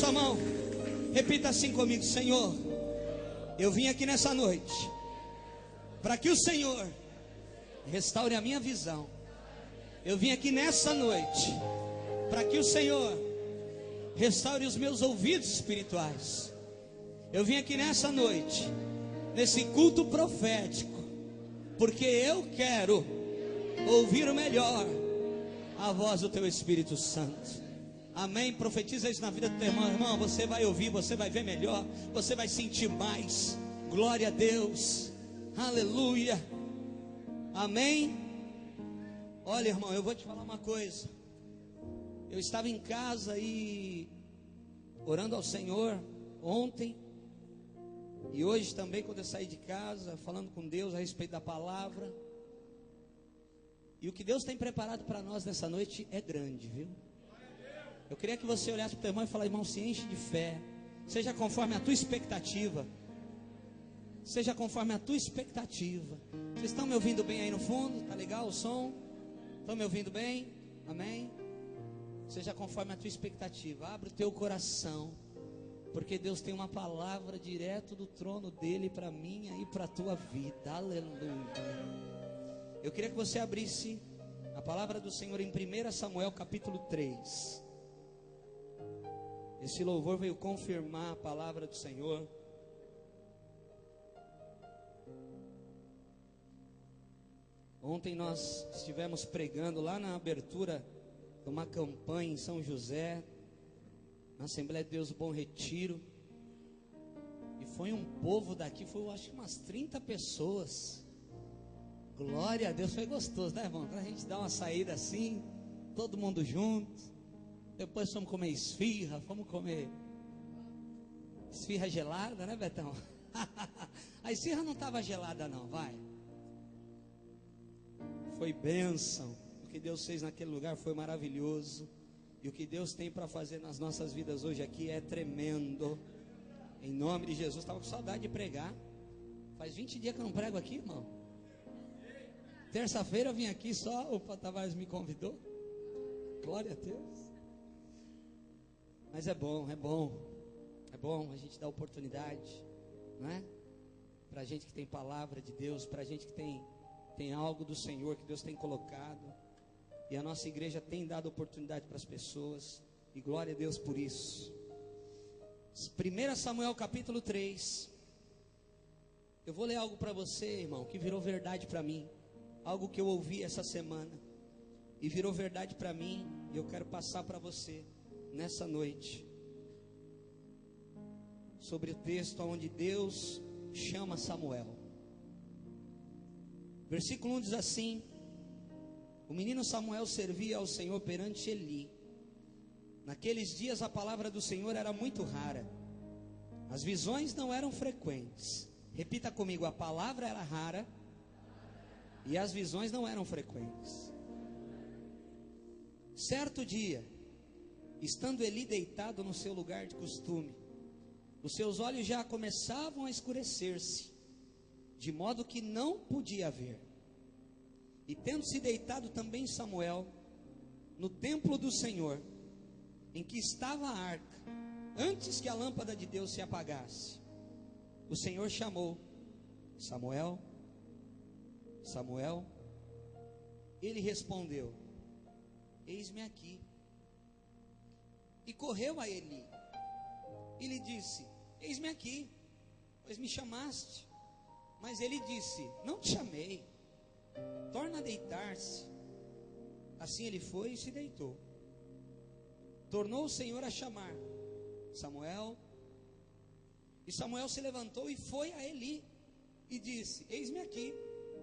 sua mão. Repita assim comigo: Senhor, eu vim aqui nessa noite para que o Senhor restaure a minha visão. Eu vim aqui nessa noite para que o Senhor restaure os meus ouvidos espirituais. Eu vim aqui nessa noite, nesse culto profético, porque eu quero ouvir o melhor, a voz do teu Espírito Santo. Amém? Profetiza isso na vida do teu irmão. Irmão, você vai ouvir, você vai ver melhor, você vai sentir mais. Glória a Deus. Aleluia. Amém? Olha, irmão, eu vou te falar uma coisa. Eu estava em casa e orando ao Senhor ontem e hoje também, quando eu saí de casa, falando com Deus a respeito da palavra. E o que Deus tem preparado para nós nessa noite é grande, viu? Eu queria que você olhasse para o teu irmão e falasse: irmão, se enche de fé, seja conforme a tua expectativa. Seja conforme a tua expectativa. Vocês estão me ouvindo bem aí no fundo? Está legal o som? Estão me ouvindo bem? Amém? Seja conforme a tua expectativa. Abre o teu coração, porque Deus tem uma palavra direto do trono dele para mim e para a tua vida. Aleluia. Eu queria que você abrisse a palavra do Senhor em 1 Samuel capítulo 3. Esse louvor veio confirmar a palavra do Senhor. Ontem nós estivemos pregando lá na abertura de uma campanha em São José, na Assembleia de Deus Bom Retiro. E foi um povo daqui, foi eu acho que umas 30 pessoas. Glória a Deus, foi gostoso, né, irmão? Quando a gente dá uma saída assim, todo mundo junto. Depois fomos comer esfirra, fomos comer esfirra gelada, né, Betão? A esfirra não estava gelada não, vai. Foi bênção. O que Deus fez naquele lugar foi maravilhoso. E o que Deus tem para fazer nas nossas vidas hoje aqui é tremendo. Em nome de Jesus. Estava com saudade de pregar. Faz 20 dias que eu não prego aqui, irmão. Terça-feira eu vim aqui só, o Tavares me convidou. Glória a Deus. Mas é bom, é bom. É bom a gente dar oportunidade, não é? Para a gente que tem palavra de Deus, para a gente que tem algo do Senhor que Deus tem colocado. E a nossa igreja tem dado oportunidade para as pessoas. E glória a Deus por isso. 1 Samuel capítulo 3. Eu vou ler algo para você, irmão, que virou verdade para mim. Algo que eu ouvi essa semana e virou verdade para mim. E eu quero passar para você nessa noite. Sobre o texto onde Deus chama Samuel. Versículo 1 diz assim: o menino Samuel servia ao Senhor perante Eli. Naqueles dias a palavra do Senhor era muito rara. As visões não eram frequentes. Repita comigo: a palavra era rara e as visões não eram frequentes. Certo dia, estando Eli deitado no seu lugar de costume, os seus olhos já começavam a escurecer-se, de modo que não podia ver. E tendo-se deitado também Samuel no templo do Senhor, em que estava a arca, antes que a lâmpada de Deus se apagasse, o Senhor chamou: Samuel, Samuel. Ele respondeu: eis-me aqui. E correu a Eli e lhe disse: eis-me aqui, pois me chamaste. Mas ele disse: não te chamei, torna a deitar-se. Assim ele foi e se deitou. Tornou o Senhor a chamar: Samuel. E Samuel se levantou e foi a Eli e disse: eis-me aqui,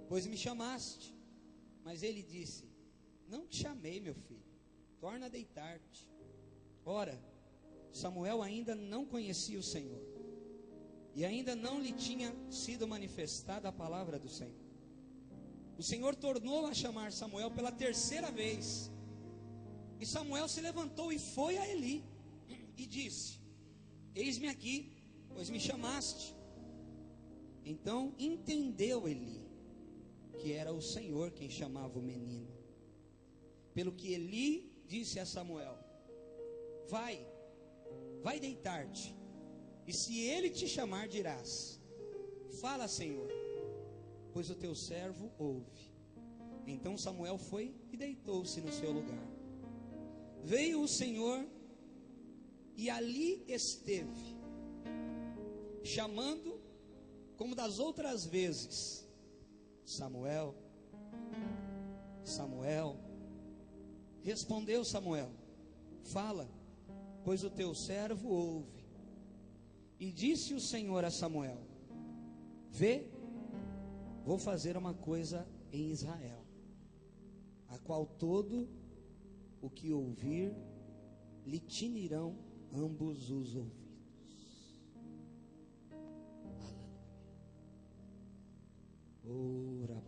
pois me chamaste. Mas ele disse: não te chamei, meu filho, torna a deitar-te. Ora, Samuel ainda não conhecia o Senhor, e ainda não lhe tinha sido manifestada a palavra do Senhor. O Senhor tornou a chamar Samuel pela terceira vez. E Samuel se levantou e foi a Eli e disse: eis-me aqui, pois me chamaste. Então entendeu Eli que era o Senhor quem chamava o menino. Pelo que Eli disse a Samuel: vai, vai deitar-te, e se ele te chamar, dirás: fala, Senhor, pois o teu servo ouve. Então Samuel foi e deitou-se no seu lugar. Veio o Senhor e ali esteve, chamando como das outras vezes: Samuel, Samuel. Respondeu Samuel: fala, pois o teu servo ouve. E disse o Senhor a Samuel: vê, vou fazer uma coisa em Israel, a qual todo o que ouvir lhe tinirão ambos os ouvidos. Aleluia.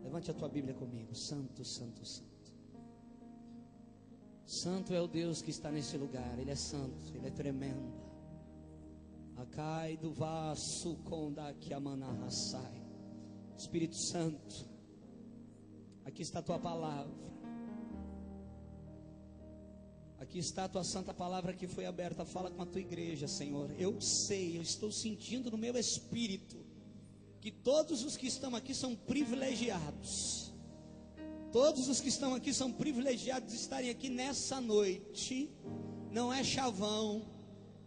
Levante a tua Bíblia comigo. Santo, santo, santo. Santo é o Deus que está nesse lugar. Ele é santo, Ele é tremendo. Acai do vaso com daqui a manarraçai. Espírito Santo, aqui está a tua palavra. Aqui está a tua santa palavra que foi aberta. Fala com a tua igreja, Senhor. Eu sei, eu estou sentindo no meu espírito que todos os que estão aqui são privilegiados. Todos os que estão aqui são privilegiados de estarem aqui nessa noite. Não é chavão.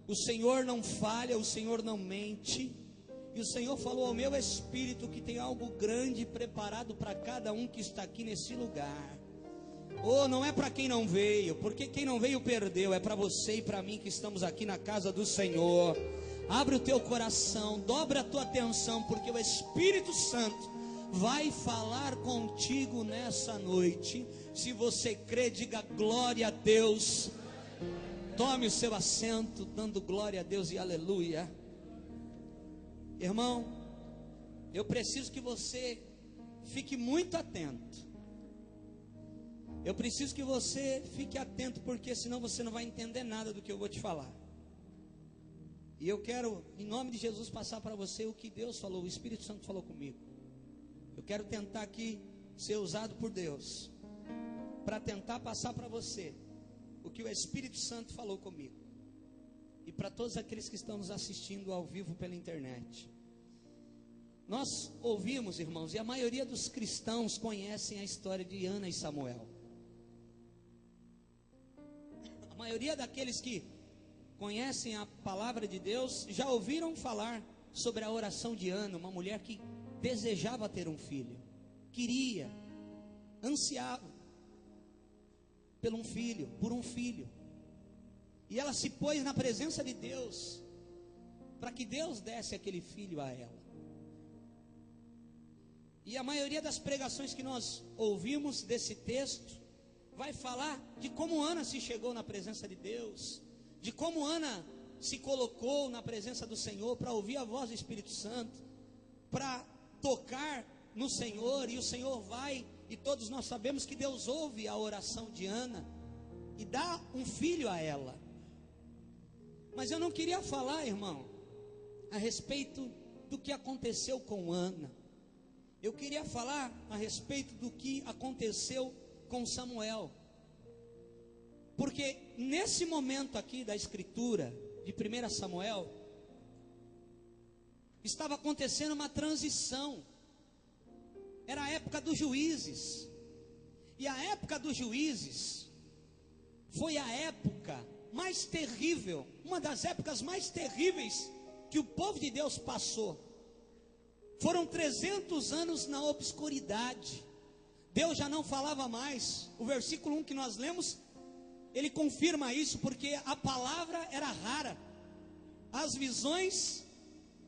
O Senhor não falha, o Senhor não mente. E o Senhor falou ao meu espírito que tem algo grande preparado para cada um que está aqui nesse lugar. Oh, não é para quem não veio, porque quem não veio perdeu. É para você e para mim que estamos aqui na casa do Senhor. Abre o teu coração, dobra a tua atenção, porque o Espírito Santo vai falar contigo nessa noite. Se você crê, diga glória a Deus. Tome o seu assento, dando glória a Deus e aleluia. Irmão, eu preciso que você fique muito atento. Eu preciso que você fique atento, porque senão você não vai entender nada do que eu vou te falar. E eu quero, em nome de Jesus, passar para você o que Deus falou, o Espírito Santo falou comigo. Eu quero tentar aqui ser usado por Deus, para tentar passar para você o que o Espírito Santo falou comigo. E para todos aqueles que estão nos assistindo ao vivo pela internet. Nós ouvimos, irmãos, e a maioria dos cristãos conhecem a história de Ana e Samuel. A maioria daqueles que conhecem a palavra de Deus já ouviram falar sobre a oração de Ana, uma mulher que desejava ter um filho, queria, ansiava por um filho, e ela se pôs na presença de Deus, para que Deus desse aquele filho a ela. E a maioria das pregações que nós ouvimos desse texto, vai falar de como Ana se chegou na presença de Deus, de como Ana se colocou na presença do Senhor, para ouvir a voz do Espírito Santo, para tocar no Senhor, e o Senhor vai, e todos nós sabemos que Deus ouve a oração de Ana, e dá um filho a ela. Mas eu não queria falar, irmão, a respeito do que aconteceu com Ana. Eu queria falar a respeito do que aconteceu com Samuel. Porque nesse momento aqui da escritura de 1 Samuel, estava acontecendo uma transição. Era a época dos juízes. E a época dos juízes foi a época mais terrível, uma das épocas mais terríveis que o povo de Deus passou. Foram 300 anos na obscuridade. Deus já não falava mais. O versículo 1 que nós lemos, ele confirma isso, porque a palavra era rara, as visões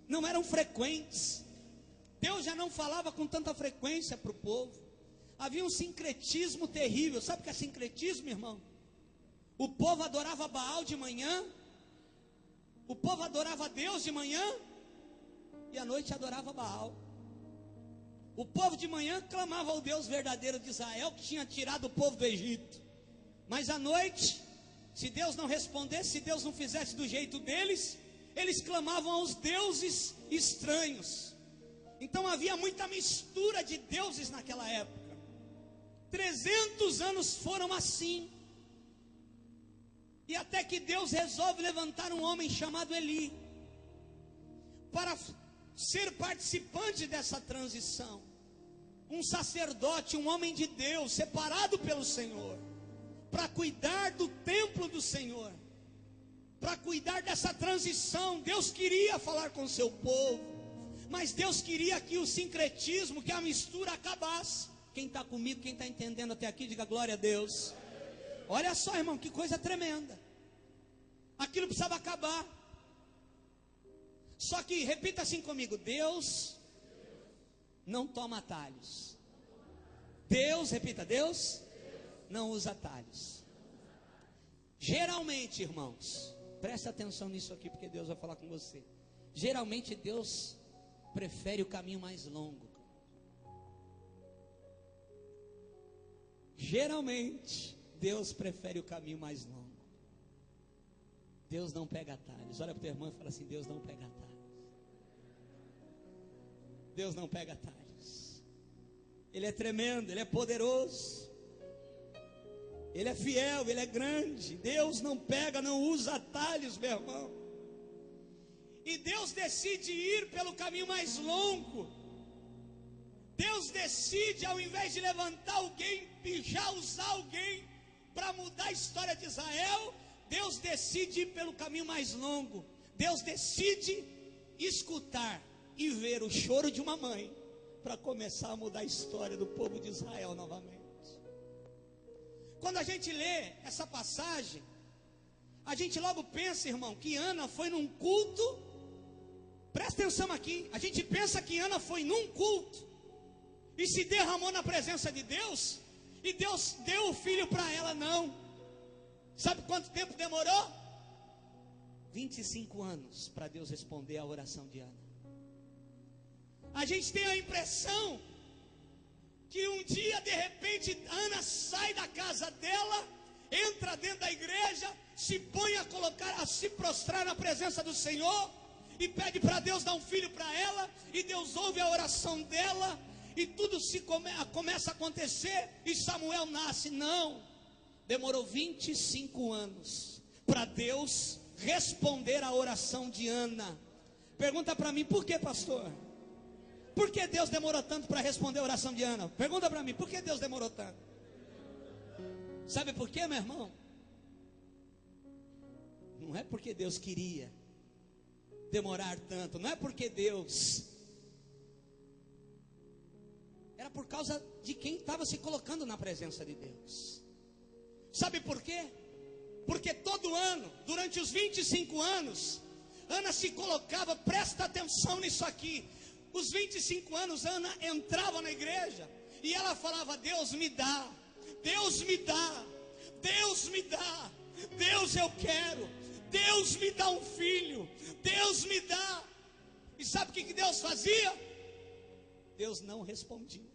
não eram frequentes. Deus já não falava com tanta frequência para o povo. Havia um sincretismo terrível. Sabe o que é sincretismo, irmão? O povo adorava Baal de manhã, o povo adorava Deus de manhã, e à noite adorava Baal. O povo de manhã clamava ao Deus verdadeiro de Israel, que tinha tirado o povo do Egito. Mas à noite, se Deus não respondesse, se Deus não fizesse do jeito deles, eles clamavam aos deuses estranhos. Então havia muita mistura de deuses naquela época. 300 anos foram assim. E até que Deus resolve levantar um homem chamado Eli, para ser participante dessa transição. Um sacerdote, um homem de Deus, separado pelo Senhor, para cuidar do templo do Senhor, para cuidar dessa transição. Deus queria falar com o seu povo, mas Deus queria que o sincretismo, que a mistura acabasse. Quem está comigo, quem está entendendo até aqui, diga glória a Deus. Olha só, irmão, que coisa tremenda. Aquilo precisava acabar. Só que, repita assim comigo: Deus não toma atalhos. Deus, repita, Deus não usa atalhos. Geralmente, irmãos, presta atenção nisso aqui, porque Deus vai falar com você. Geralmente Deus prefere o caminho mais longo. Geralmente Deus prefere o caminho mais longo. Deus não pega atalhos. Olha para o teu irmão e fala assim: Deus não pega atalhos. Deus não pega atalhos. Ele é tremendo, Ele é poderoso, Ele é fiel, Ele é grande. Deus não pega, não usa atalhos, meu irmão. E Deus decide ir pelo caminho mais longo. Deus decide, ao invés de levantar alguém e já usar alguém para mudar a história de Israel, Deus decide ir pelo caminho mais longo. Deus decide escutar e ver o choro de uma mãe para começar a mudar a história do povo de Israel novamente. Quando a gente lê essa passagem, a gente logo pensa, irmão, que Ana foi num culto. Presta atenção aqui. A gente pensa que Ana foi num culto e se derramou na presença de Deus, e Deus deu o filho para ela. Não. Sabe quanto tempo demorou? 25 anos para Deus responder a oração de Ana. A gente tem a impressão que um dia, de repente, Ana sai da casa dela, entra dentro da igreja, se põe a se prostrar na presença do Senhor e pede para Deus dar um filho para ela, e Deus ouve a oração dela, e tudo começa a acontecer, e Samuel nasce. Não, demorou 25 anos para Deus responder a oração de Ana. Pergunta para mim: por que, pastor? Por que Deus demorou tanto para responder a oração de Ana? Pergunta para mim: por que Deus demorou tanto? Sabe por quê, meu irmão? Não é porque Deus queria demorar tanto, não é porque Deus, era por causa de quem estava se colocando na presença de Deus. Sabe por quê? Porque todo ano, durante os 25 anos, Ana se colocava, presta atenção nisso aqui, os 25 anos Ana entrava na igreja e ela falava: Deus me dá, Deus me dá, Deus me dá, Deus eu quero, Deus me dá um filho, Deus me dá. E sabe o que Deus fazia? Deus não respondia.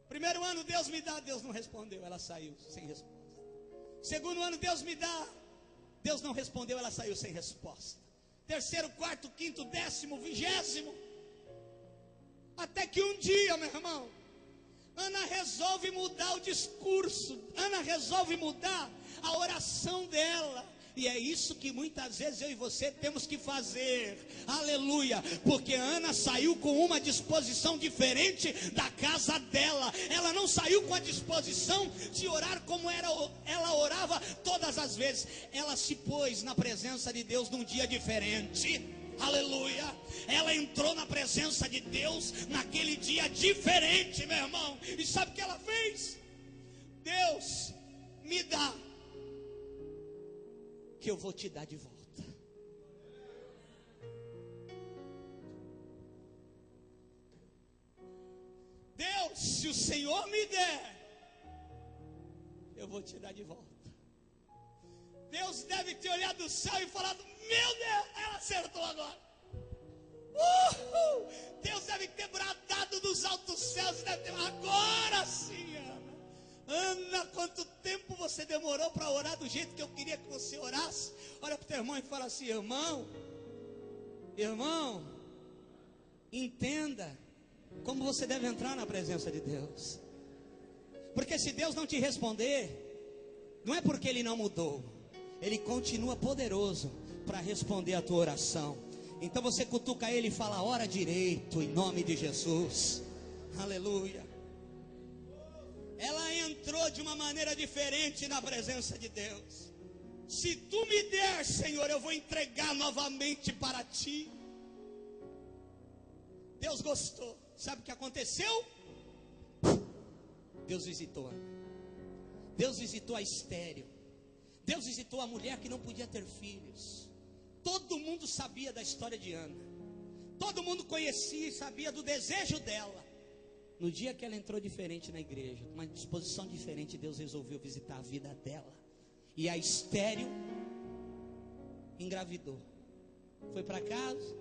Primeiro ano, Deus me dá, Deus não respondeu, ela saiu sem resposta. Segundo ano, Deus me dá, Deus não respondeu, ela saiu sem resposta. Terceiro, quarto, quinto, 10º, 20º. Até que um dia, meu irmão, Ana resolve mudar o discurso, Ana resolve mudar a oração dela. E é isso que muitas vezes eu e você temos que fazer. Aleluia. Porque Ana saiu com uma disposição diferente da casa dela. Ela não saiu com a disposição de orar como ela orava todas as vezes. Ela se pôs na presença de Deus num dia diferente. Aleluia. Ela entrou na presença de Deus naquele dia diferente, meu irmão. E sabe o que ela fez? Deus me dá, que eu vou te dar de volta. Deus, se o Senhor me der, eu vou te dar de volta. Deus deve ter olhado do céu e falado: meu Deus, ela acertou agora. Deus deve ter bradado dos altos céus e deve ter: agora sim, Ana. Ana, quanto tempo você demorou para orar do jeito que eu queria que você orasse? Olha para o teu irmão e fala assim: irmão, entenda como você deve entrar na presença de Deus. Porque se Deus não te responder, Não é porque Ele não mudou, Ele continua poderoso para responder a tua oração. Então você cutuca Ele e fala: ora direito, em nome de Jesus. Aleluia. Ela entrou de uma maneira diferente na presença de Deus. Se tu me der, Senhor, eu vou entregar novamente para ti. Deus gostou. Sabe o que aconteceu? Deus visitou Ana. Deus visitou a estéril. Deus visitou a mulher que não podia ter filhos. Todo mundo sabia da história de Ana. Todo mundo conhecia e sabia do desejo dela. No dia que ela entrou diferente na igreja, uma disposição diferente, Deus resolveu visitar a vida dela. E a estéril engravidou. Foi para casa,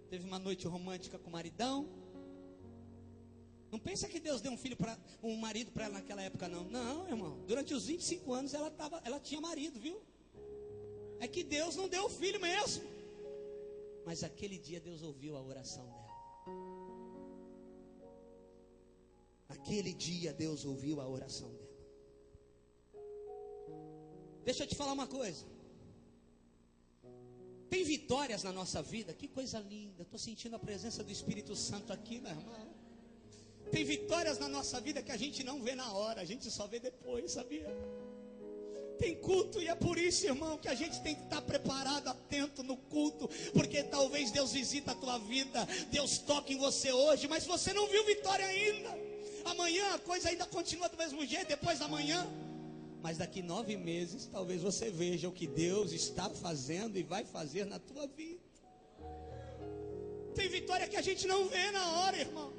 teve uma noite romântica com o maridão. Não pensa que Deus deu um marido para ela naquela época, não. Não, irmão. Durante os 25 anos ela tinha marido, viu? É que Deus não deu o filho mesmo. Mas aquele dia Deus ouviu a oração dela. Aquele dia Deus ouviu a oração dela. Deixa eu te falar uma coisa. Tem vitórias na nossa vida. Que coisa linda. Estou sentindo a presença do Espírito Santo aqui, meu irmão. Tem vitórias na nossa vida que a gente não vê na hora, a gente só vê depois, sabia? Tem culto e é por isso, irmão, que a gente tem que estar preparado, atento no culto, porque talvez Deus visita a tua vida, Deus toque em você hoje, mas você não viu vitória ainda. Amanhã a coisa ainda continua do mesmo jeito, depois da manhã. Mas daqui 9 meses, talvez você veja o que Deus está fazendo e vai fazer na tua vida. Tem vitória que a gente não vê na hora, irmão.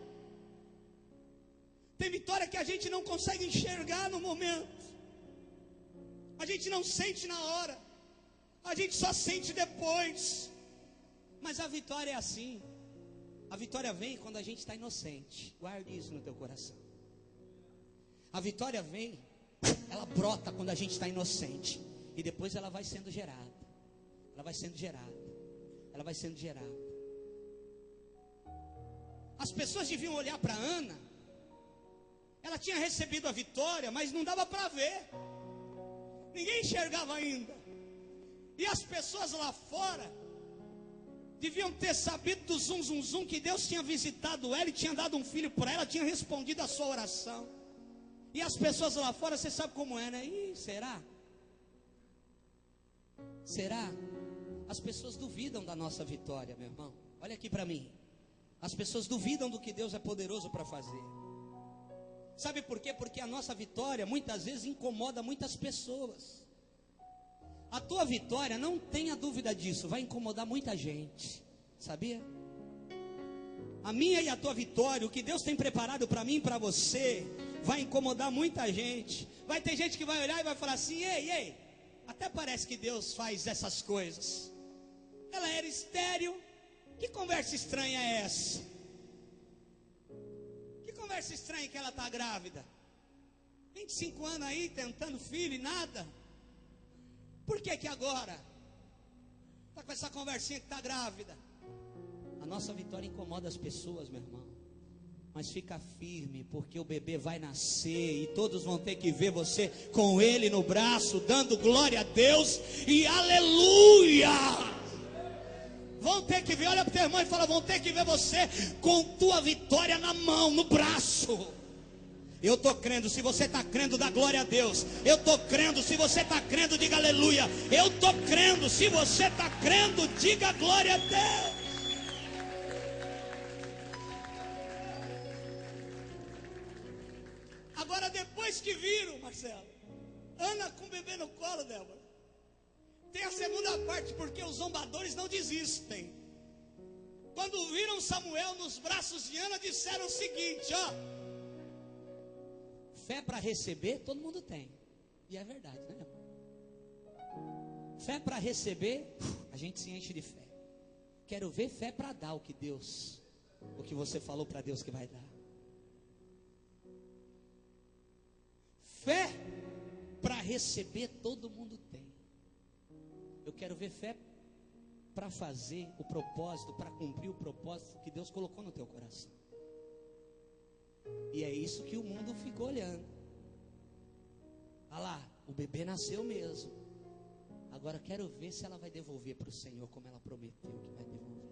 Tem vitória que a gente não consegue enxergar no momento. A gente não sente na hora. A gente só sente depois. Mas a vitória é assim. A vitória vem quando a gente está inocente. Guarde isso no teu coração. A vitória vem, ela brota quando a gente está inocente. E depois ela vai sendo gerada. Ela vai sendo gerada. Ela vai sendo gerada. As pessoas deviam olhar para Ana. Ela tinha recebido a vitória, mas não dava para ver. Ninguém enxergava ainda. E as pessoas lá fora deviam ter sabido do zum, zum, zum, que Deus tinha visitado ela e tinha dado um filho para ela, tinha respondido a sua oração. E as pessoas lá fora, você sabe como é, né? Ih, será? Será? As pessoas duvidam da nossa vitória, meu irmão. Olha aqui para mim. As pessoas duvidam do que Deus é poderoso para fazer. Sabe por quê? Porque a nossa vitória muitas vezes incomoda muitas pessoas. A tua vitória, não tenha dúvida disso, vai incomodar muita gente. Sabia? A minha e a tua vitória, o que Deus tem preparado para mim e para você, vai incomodar muita gente. Vai ter gente que vai olhar e vai falar assim: ei, até parece que Deus faz essas coisas. Ela era estéril. Que conversa estranha é essa? Conversa estranha que ela está grávida. 25 anos aí tentando filho e nada. Por que agora está com essa conversinha que está grávida? A nossa vitória incomoda as pessoas, meu irmão. Mas fica firme, porque o bebê vai nascer e todos vão ter que ver você com ele no braço, dando glória a Deus e aleluia. Vão ter que ver, olha para o teu irmão e fala: vão ter que ver você com tua vitória na mão, no braço. Eu estou crendo, se você está crendo, dá glória a Deus. Eu estou crendo, se você está crendo, diga aleluia. Eu estou crendo, se você está crendo, diga glória a Deus. Agora depois que viram, Marcelo, Ana com o bebê no colo, Débora, tem a segunda parte, porque os zombadores não desistem. Quando viram Samuel nos braços de Ana, disseram o seguinte: ó, fé para receber todo mundo tem. E é verdade, né, irmão? Fé para receber, a gente se enche de fé. Quero ver fé para dar o que você falou para Deus que vai dar. Fé para receber todo mundo tem. Eu quero ver fé para fazer o propósito, para cumprir o propósito que Deus colocou no teu coração. E é isso que o mundo ficou olhando. Olha lá, o bebê nasceu mesmo. Agora quero ver se ela vai devolver para o Senhor como ela prometeu que vai devolver.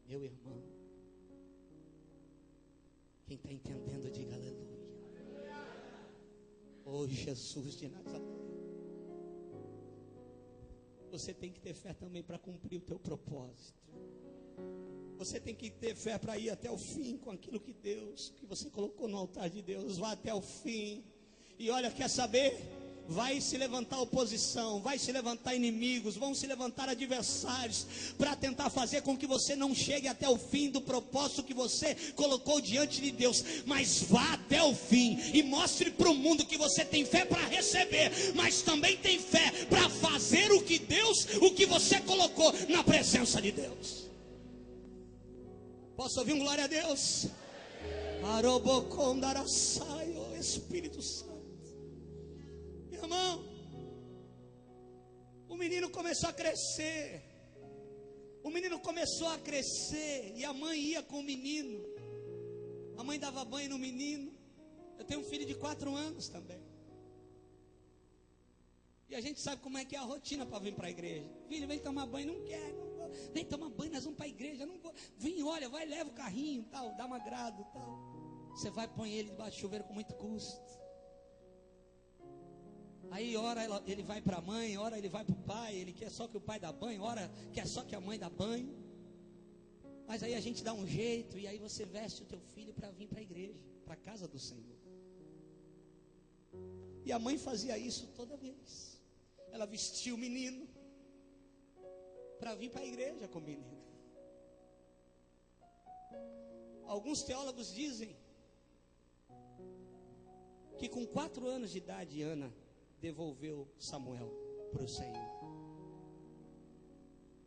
Meu irmão, quem está entendendo, diga aleluia. Oh Jesus de Nazaré. Você tem que ter fé também para cumprir o teu propósito. Você tem que ter fé para ir até o fim com aquilo que você colocou no altar de Deus. Vá até o fim. E olha, quer saber? Vai se levantar oposição, vai se levantar inimigos, vão se levantar adversários para tentar fazer com que você não chegue até o fim do propósito que você colocou diante de Deus. Mas vá até o fim e mostre para o mundo que você tem fé para receber, mas também tem fé para fazer o que você colocou na presença de Deus. Posso ouvir um glória a Deus? Arobocondaraçai, Espírito Santo. Irmão, o menino começou a crescer. O menino começou a crescer e a mãe ia com o menino. A mãe dava banho no menino. Eu tenho um filho de 4 anos também. E a gente sabe como é que é a rotina para vir para a igreja. Filho, vem tomar banho, não quer, não vou. Vem tomar banho, nós vamos para a igreja, não vou. Vem, olha, vai, leva o carrinho, tal, dá um agrado, tal. Você vai, põe ele debaixo do chuveiro com muito custo. Aí ora ele vai para a mãe, ora ele vai para o pai, ele quer só que o pai dá banho, ora quer só que a mãe dá banho. Mas aí a gente dá um jeito, e aí você veste o teu filho para vir para a igreja, para a casa do Senhor. E a mãe fazia isso toda vez. Ela vestia o menino para vir para a igreja com o menino. Alguns teólogos dizem que com 4 anos de idade, Ana devolveu Samuel para o Senhor.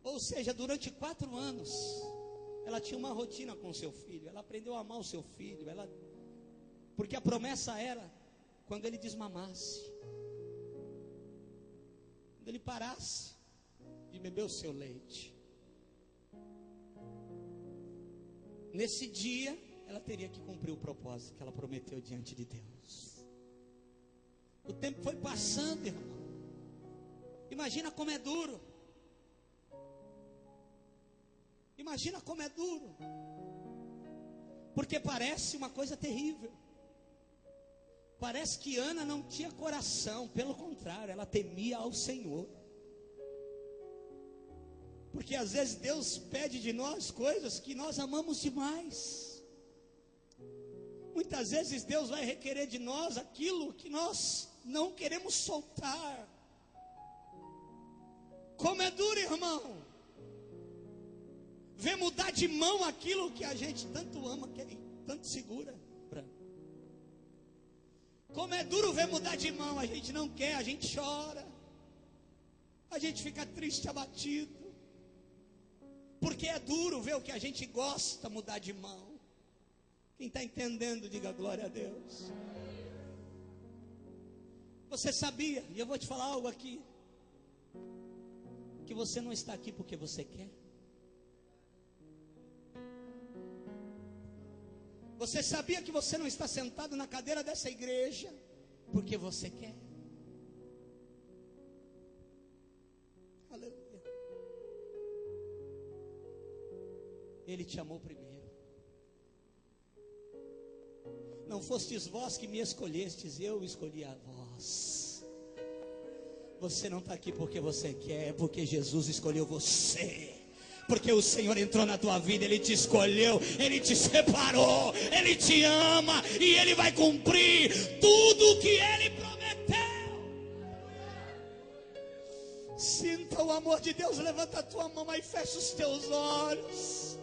Ou seja, durante 4 anos ela tinha uma rotina com seu filho. Ela aprendeu a amar o seu filho. Porque a promessa era quando ele desmamasse, quando ele parasse de beber o seu leite, nesse dia ela teria que cumprir o propósito que ela prometeu diante de Deus. O tempo foi passando, irmão. Imagina como é duro. Imagina como é duro. Porque parece uma coisa terrível. Parece que Ana não tinha coração. Pelo contrário, ela temia ao Senhor. Porque às vezes Deus pede de nós coisas que nós amamos demais. Muitas vezes Deus vai requerer de nós aquilo que nós não queremos soltar. Como é duro, irmão, ver mudar de mão aquilo que a gente tanto ama, tanto segura. Como é duro ver mudar de mão. A gente não quer, a gente chora, a gente fica triste, abatido, porque é duro ver o que a gente gosta mudar de mão. Quem está entendendo, diga glória a Deus. Você sabia, e eu vou te falar algo aqui, que você não está aqui porque você quer? Você sabia que você não está sentado na cadeira dessa igreja porque você quer? Aleluia. Ele te amou primeiro. Não fostes vós que me escolhestes, eu escolhi a vós. Você não está aqui porque você quer, é porque Jesus escolheu você. Porque o Senhor entrou na tua vida, Ele te escolheu, Ele te separou, Ele te ama e Ele vai cumprir tudo o que Ele prometeu. Sinta o amor de Deus, levanta a tua mão e fecha os teus olhos.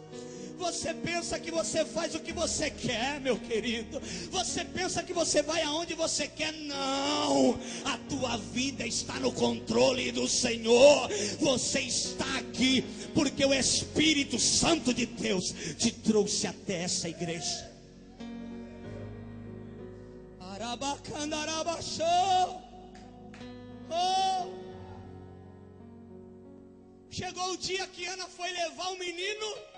Você pensa que você faz o que você quer, meu querido. Você pensa que você vai aonde você quer. Não, a tua vida está no controle do Senhor. Você está aqui porque o Espírito Santo de Deus te trouxe até essa igreja. Oh. Chegou o dia que Ana foi levar o menino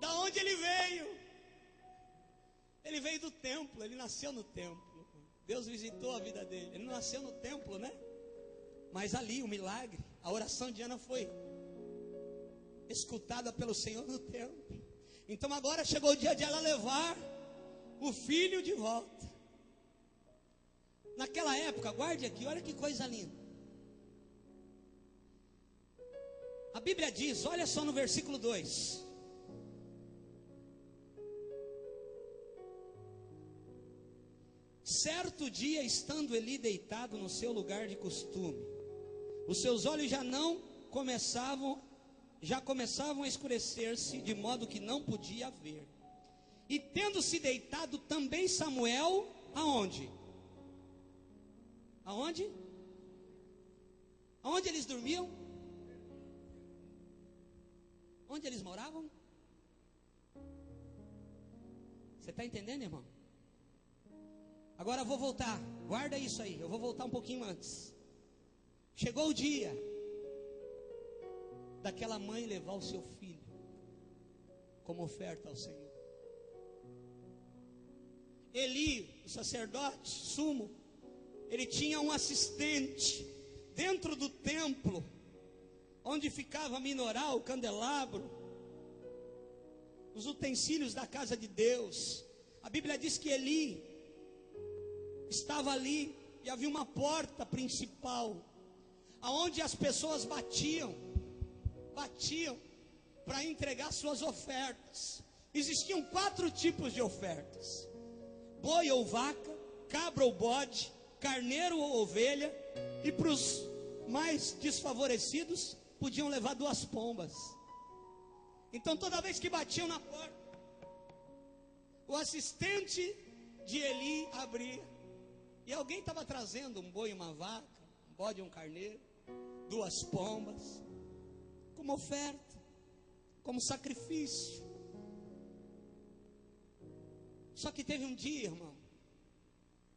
da onde ele veio. Ele veio do templo, ele nasceu no templo. Deus visitou a vida dele. Ele não nasceu no templo, né? Mas ali o milagre, a oração de Ana foi escutada pelo Senhor no templo. Então agora chegou o dia de ela levar o filho de volta. Naquela época, guarde aqui, olha que coisa linda. A Bíblia diz, olha só no versículo 2. Certo dia, estando Eli deitado no seu lugar de costume, os seus olhos já começavam a escurecer-se, de modo que não podia ver. E tendo-se deitado também Samuel, aonde? Aonde? Aonde eles dormiam? Onde eles moravam? Você está entendendo, irmão? Agora eu vou voltar, guarda isso aí, eu vou voltar um pouquinho antes. Chegou o dia daquela mãe levar o seu filho como oferta ao Senhor. Eli, o sacerdote sumo, ele tinha um assistente dentro do templo, onde ficava a menorá, o candelabro, os utensílios da casa de Deus. A Bíblia diz que Eli estava ali e havia uma porta principal, aonde as pessoas batiam para entregar suas ofertas. Existiam 4 tipos de ofertas: boi ou vaca, cabra ou bode, carneiro ou ovelha, e para os mais desfavorecidos podiam levar 2 pombas. Então toda vez que batiam na porta, o assistente de Eli abria, e alguém estava trazendo um boi, uma vaca, um bode, um carneiro, 2 pombas, como oferta, como sacrifício. Só que teve um dia, irmão,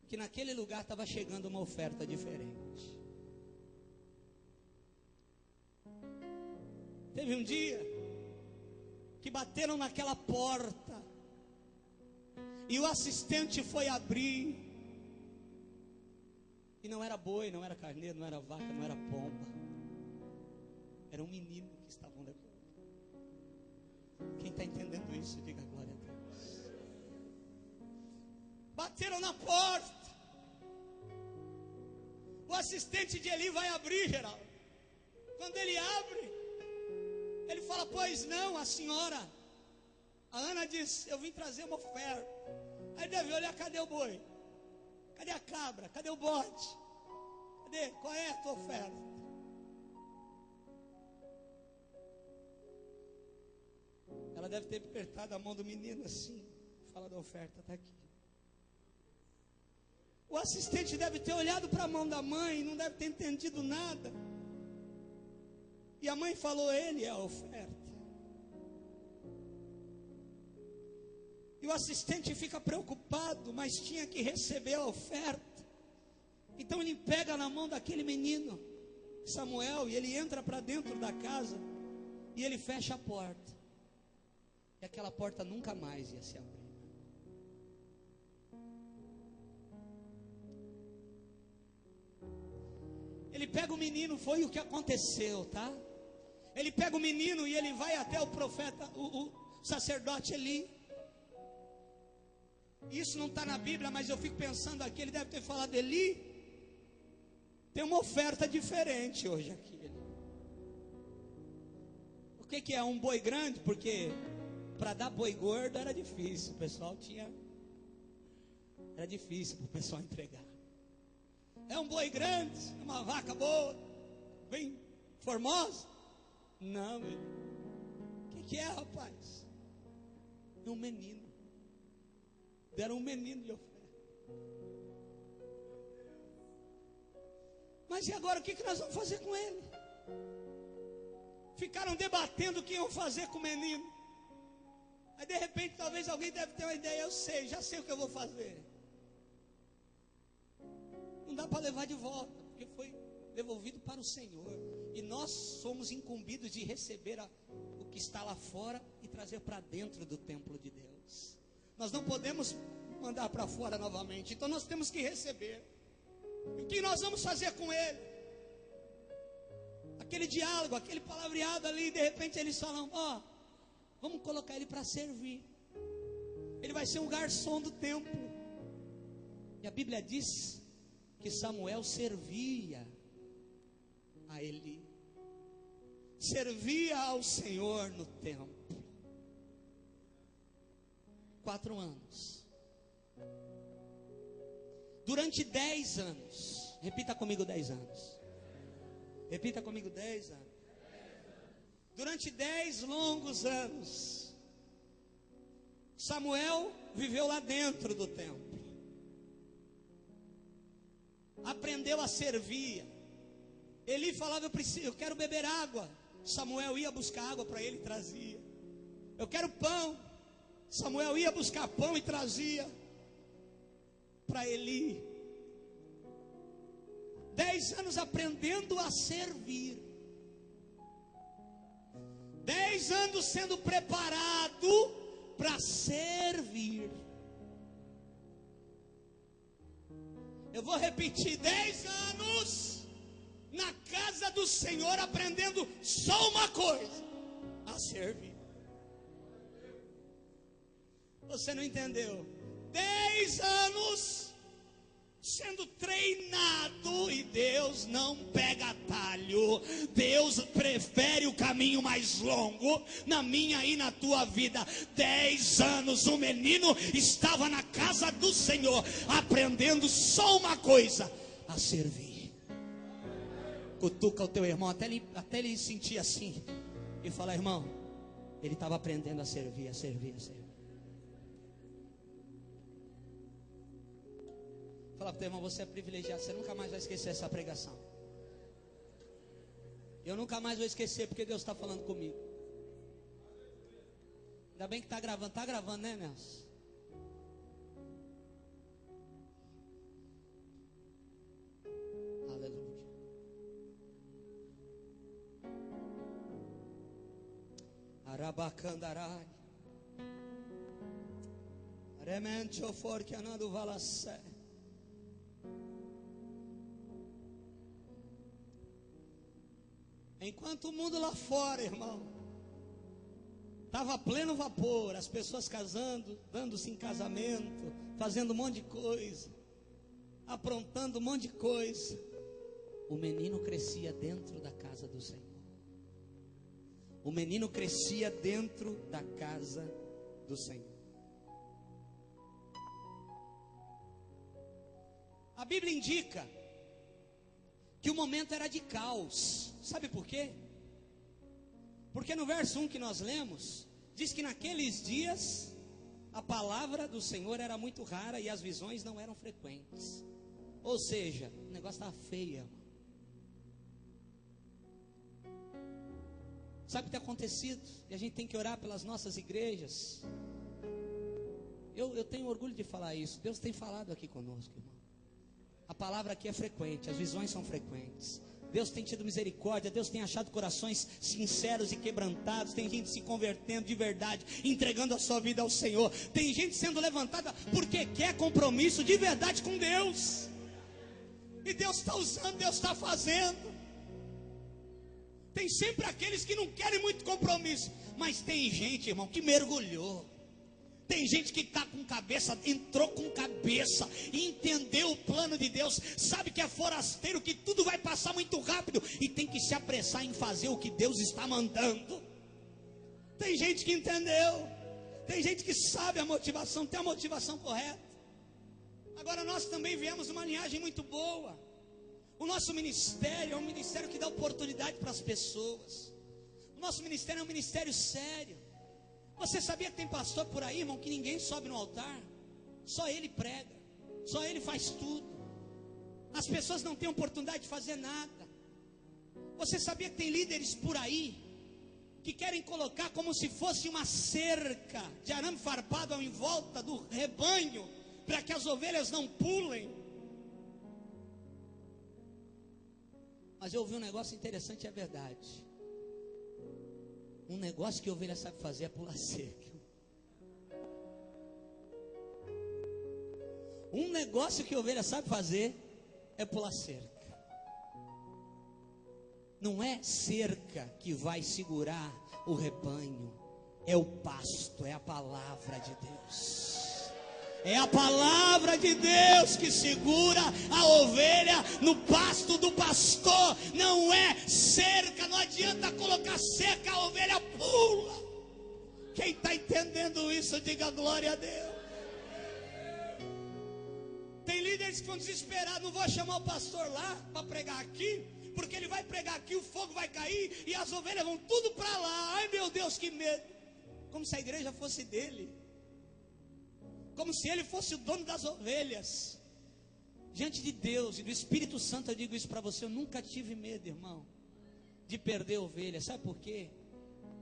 que naquele lugar estava chegando uma oferta diferente. Teve um dia que bateram naquela porta e o assistente foi abrir. E não era boi, não era carneiro, não era vaca, não era pomba. Era um menino que estavam levando. Quem está entendendo isso, diga glória a Deus. Bateram na porta. O assistente de Eli vai abrir, Geraldo. Quando ele abre, ele fala: pois não, a senhora. A Ana diz: eu vim trazer uma oferta. Aí deve olhar: cadê o boi? Cadê a cabra? Cadê o bode? Cadê? Qual é a tua oferta? Ela deve ter apertado a mão do menino assim. Fala da oferta, está aqui. O assistente deve ter olhado para a mão da mãe, não deve ter entendido nada. E a mãe falou: ele é a oferta. E o assistente fica preocupado, mas tinha que receber a oferta. Então ele pega na mão daquele menino, Samuel, e ele entra para dentro da casa, e ele fecha a porta. E aquela porta nunca mais ia se abrir. Ele pega o menino, foi o que aconteceu, tá? Ele pega o menino e ele vai até o profeta, o sacerdote Eli. Isso não está na Bíblia, mas eu fico pensando aqui, ele deve ter falado: Eli, tem uma oferta diferente hoje aqui. O que é um boi grande? Porque para dar boi gordo era difícil, o pessoal era difícil para o pessoal entregar. É um boi grande, uma vaca boa, bem formosa? Não, meu. O que é, rapaz? É um menino. Deram um menino de oferta. Mas e agora, o que nós vamos fazer com ele? Ficaram debatendo o que iam fazer com o menino. Aí de repente talvez alguém deve ter uma ideia: eu sei, já sei o que eu vou fazer. Não dá para levar de volta, porque foi devolvido para o Senhor. E nós somos incumbidos de receber o que está lá fora e trazer para dentro do templo de Deus. Nós não podemos mandar para fora novamente. Então nós temos que receber. E o que nós vamos fazer com ele? Aquele diálogo, aquele palavreado ali, de repente eles falam: ó, vamos colocar ele para servir. Ele vai ser um garçom do templo. E a Bíblia diz que Samuel servia a Eli, servia ao Senhor no templo. 4 anos. Durante 10 anos. Repita comigo: 10 anos. Repita comigo: 10 anos. Durante 10 longos anos, Samuel viveu lá dentro do templo. Aprendeu a servir. Eli falava: eu quero beber água. Samuel ia buscar água para ele e trazia. Eu quero pão. Samuel ia buscar pão e trazia para Eli. 10 anos aprendendo a servir. 10 anos sendo preparado para servir. Eu vou repetir: 10 anos na casa do Senhor, aprendendo só uma coisa: a servir. Você não entendeu? 10 anos sendo treinado, e Deus não pega atalho. Deus prefere o caminho mais longo na minha e na tua vida. 10 anos o menino estava na casa do Senhor, aprendendo só uma coisa: a servir. Cutuca o teu irmão até ele sentir assim e falar: irmão, ele estava aprendendo a servir, a servir, a servir. Fala para o teu irmão: você é privilegiado, você nunca mais vai esquecer essa pregação. Eu nunca mais vou esquecer, porque Deus está falando comigo. Ainda bem que está gravando, né, Nelson? Aleluia. Arabacandarai. Remente o forque anando valassé. Enquanto o mundo lá fora, irmão, estava a pleno vapor, as pessoas casando, dando-se em casamento, fazendo um monte de coisa, aprontando um monte de coisa, o menino crescia dentro da casa do Senhor. O menino crescia dentro da casa do Senhor. A Bíblia indica que o momento era de caos. Sabe por quê? Porque no verso 1 que nós lemos, diz que naqueles dias a palavra do Senhor era muito rara e as visões não eram frequentes. Ou seja, o negócio estava feio, irmão. Sabe o que tem acontecido? E a gente tem que orar pelas nossas igrejas. Eu tenho orgulho de falar isso. Deus tem falado aqui conosco, irmão. A palavra aqui é frequente, as visões são frequentes. Deus tem tido misericórdia, Deus tem achado corações sinceros e quebrantados. Tem gente se convertendo de verdade, entregando a sua vida ao Senhor. Tem gente sendo levantada porque quer compromisso de verdade com Deus. E Deus está usando, Deus está fazendo. Tem sempre aqueles que não querem muito compromisso, mas tem gente, irmão, que mergulhou. Tem gente que está com cabeça, entrou com cabeça, entendeu o plano de Deus, sabe que é forasteiro, que tudo vai passar muito rápido e tem que se apressar em fazer o que Deus está mandando. Tem gente que entendeu, tem gente que sabe a motivação, tem a motivação correta. Agora nós também viemos uma linhagem muito boa. O nosso ministério é um ministério que dá oportunidade para as pessoas. O nosso ministério é um ministério sério. Você sabia que tem pastor por aí, irmão, que ninguém sobe no altar? Só ele prega, só ele faz tudo. As pessoas não têm oportunidade de fazer nada. Você sabia que tem líderes por aí que querem colocar como se fosse uma cerca de arame farpado em volta do rebanho, para que as ovelhas não pulem? Mas eu ouvi um negócio interessante, é verdade. Um negócio que a ovelha sabe fazer é pular cerca. Um negócio que a ovelha sabe fazer é pular cerca. Não é cerca que vai segurar o rebanho, é o pasto, é a palavra de Deus. É a palavra de Deus que segura a ovelha no pasto do pastor. Não é cerca, não adianta colocar cerca, a ovelha pula. Quem está entendendo isso, diga glória a Deus. Tem líderes que estão desesperados, não vou chamar o pastor lá para pregar aqui, porque ele vai pregar aqui, o fogo vai cair e as ovelhas vão tudo para lá. Ai meu Deus, que medo. Como se a igreja fosse dele, como se ele fosse o dono das ovelhas. Diante de Deus e do Espírito Santo eu digo isso para você, eu nunca tive medo, irmão, de perder ovelha. Sabe por quê?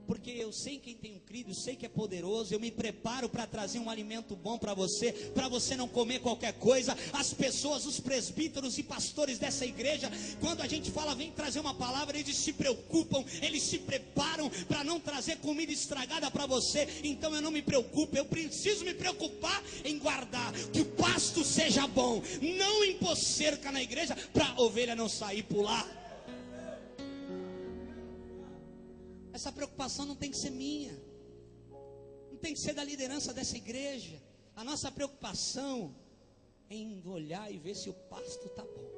Porque eu sei quem tenho crido, eu sei que é poderoso, eu me preparo para trazer um alimento bom para você não comer qualquer coisa. As pessoas, os presbíteros e pastores dessa igreja, quando a gente fala vem trazer uma palavra, eles se preocupam, eles se preparam para não trazer comida estragada para você. Então eu não me preocupo, eu preciso me preocupar em guardar, que o pasto seja bom, não impor cerca na igreja para a ovelha não sair pular. Essa preocupação não tem que ser minha, não tem que ser da liderança dessa igreja. A nossa preocupação é em olhar e ver se o pasto está bom.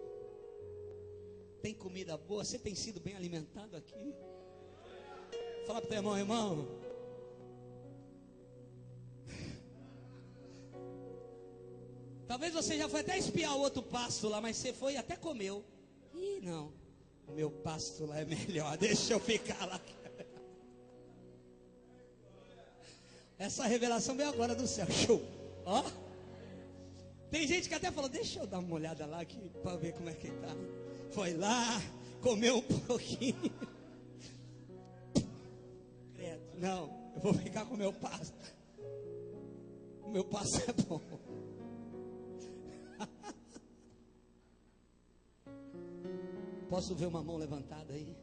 Tem comida boa, você tem sido bem alimentado aqui? Fala para o teu irmão, irmão, talvez você já foi até espiar o outro pasto lá, mas você foi e até comeu. Ih, não, o meu pasto lá é melhor, deixa eu ficar lá. Essa revelação veio agora do céu. Show. Ó. Tem gente que até falou, deixa eu dar uma olhada lá para ver como é que está. Foi lá, comeu um pouquinho. Não, eu vou ficar com o meu pasto. O meu pasto é bom. Posso ver uma mão levantada aí?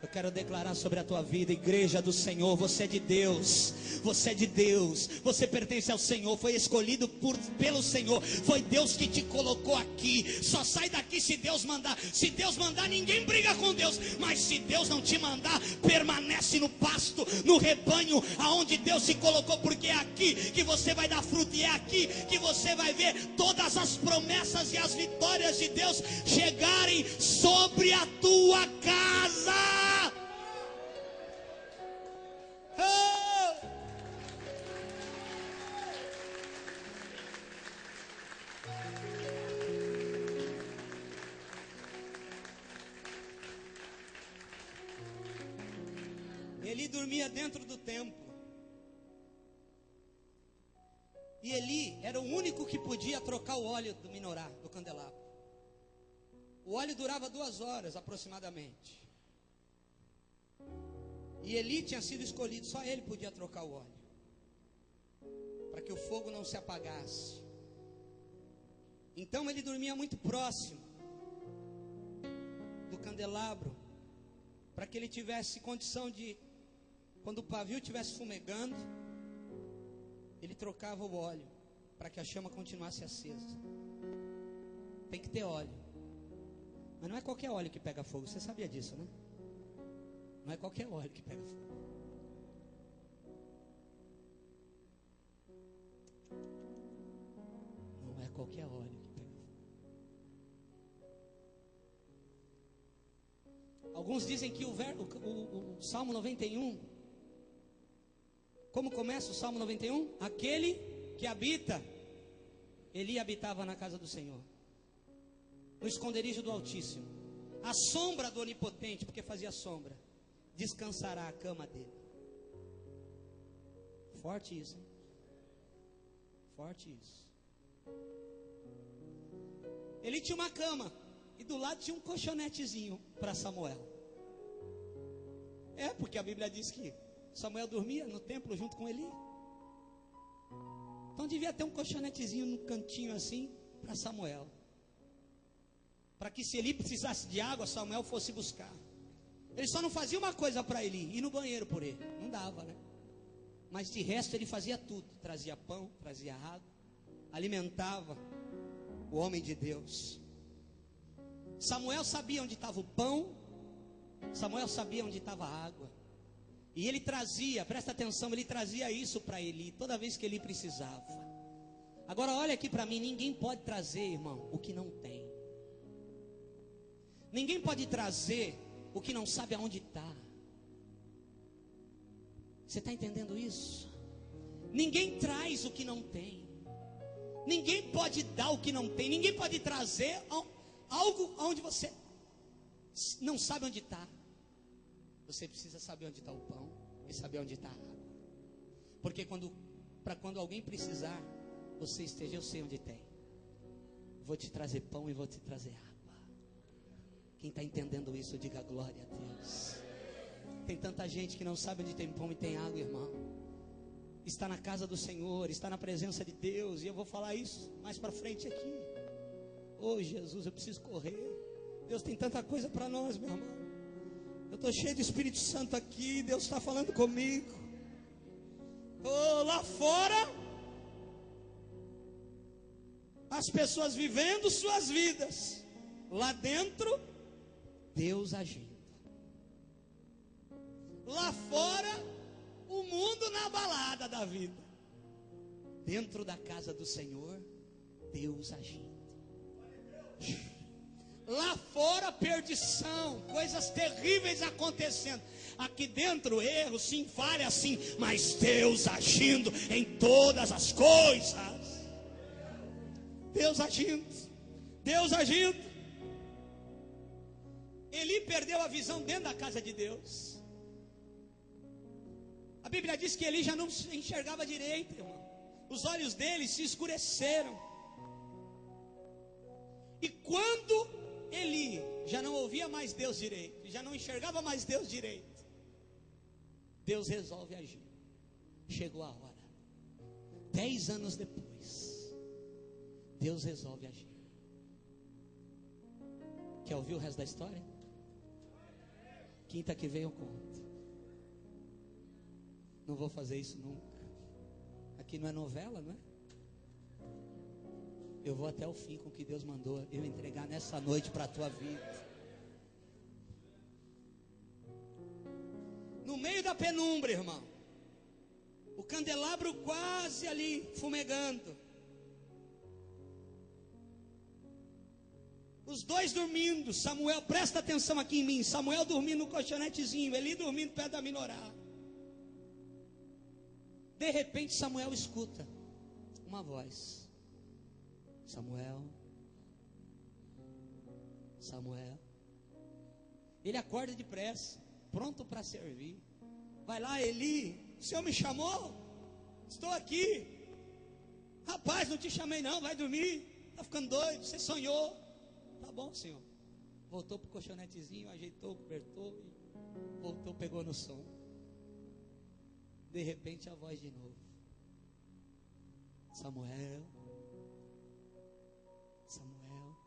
Eu quero declarar sobre a tua vida, igreja do Senhor, você é de Deus, você é de Deus, você pertence ao Senhor, foi escolhido pelo Senhor, foi Deus que te colocou aqui. Só sai daqui se Deus mandar. Se Deus mandar, ninguém briga com Deus, mas se Deus não te mandar, permanece no pasto, no rebanho aonde Deus te colocou, porque é aqui que você vai dar fruto, e é aqui que você vai ver todas as promessas e as vitórias de Deus chegarem sobre a tua casa. Eli dormia dentro do templo. E Eli era o único que podia trocar o óleo do menorá, do candelabro. O óleo durava 2 horas aproximadamente. E Eli tinha sido escolhido, só ele podia trocar o óleo, para que o fogo não se apagasse. Então ele dormia muito próximo do candelabro, para que ele tivesse condição de, quando o pavio estivesse fumegando, ele trocava o óleo, para que a chama continuasse acesa. Tem que ter óleo. Mas não é qualquer óleo que pega fogo, você sabia disso, né? Não é qualquer óleo que pega fogo. Não é qualquer óleo que pega fogo. Alguns dizem que o Salmo 91, como começa o Salmo 91? Aquele que habita, Eli habitava na casa do Senhor, no esconderijo do Altíssimo, a sombra do Onipotente, porque fazia sombra, descansará a cama dele. Forte isso, hein? Forte isso. Ele tinha uma cama e do lado tinha um colchonetezinho para Samuel. É, porque a Bíblia diz que Samuel dormia no templo junto com Eli. Então devia ter um colchonetezinho no cantinho assim para Samuel, para que se Eli precisasse de água, Samuel fosse buscar. Ele só não fazia uma coisa para Eli, ir no banheiro por ele, não dava, né? Mas de resto ele fazia tudo, trazia pão, trazia água. alimentava o homem de Deus. Samuel sabia onde estava o pão, Samuel sabia onde estava a água. E ele trazia, presta atenção, ele trazia isso para Eli toda vez que ele precisava. Agora olha aqui para mim, ninguém pode trazer, irmão, o que não tem. Ninguém pode trazer o que não sabe aonde está. Você está entendendo isso? Ninguém traz o que não tem. Ninguém pode dar o que não tem. Ninguém pode trazer algo onde você não sabe onde está. Você precisa saber onde está o pão e saber onde está a água. Porque quando alguém precisar, você esteja, eu sei onde tem. Vou te trazer pão e vou te trazer água. Quem está entendendo isso, diga glória a Deus. Tem tanta gente que não sabe onde tem pão e tem água, irmão. Está na casa do Senhor, está na presença de Deus. E eu vou falar isso mais para frente aqui. Oh Jesus, eu preciso correr. Deus tem tanta coisa para nós, meu irmão. Eu estou cheio do Espírito Santo aqui. Deus está falando comigo. Oh, lá fora, as pessoas vivendo suas vidas. Lá dentro, Deus agindo. Lá fora, o mundo na balada da vida. Dentro da casa do Senhor, Deus agindo. Lá fora, perdição, coisas terríveis acontecendo. Aqui dentro, erro, sim, falha, sim, mas Deus agindo em todas as coisas. Deus agindo. Deus agindo. Eli perdeu a visão dentro da casa de Deus. A Bíblia diz que Eli já não enxergava direito, irmão. Os olhos dele se escureceram. E quando Eli já não ouvia mais Deus direito, já não enxergava mais Deus direito, Deus resolve agir. Chegou a hora. 10 anos depois, Deus resolve agir. Quer ouvir o resto da história? Quinta que vem eu conto. Não vou fazer isso nunca. Aqui não é novela, não é? Eu vou até o fim com o que Deus mandou eu entregar nessa noite para a tua vida. No meio da penumbra, irmão, o candelabro quase ali fumegando, os dois dormindo. Samuel, presta atenção aqui em mim. Samuel dormindo no colchonetezinho, Eli dormindo perto da menorá. De repente Samuel escuta uma voz. Samuel, Samuel. Ele acorda depressa, pronto para servir. Vai lá, Eli, o Senhor me chamou? Estou aqui. Rapaz, não te chamei não, vai dormir. Está ficando doido, você sonhou. Tá bom, Senhor. Voltou para o colchonetezinho, ajeitou, cobertou e voltou, pegou no som. De repente a voz de novo. Samuel, Samuel.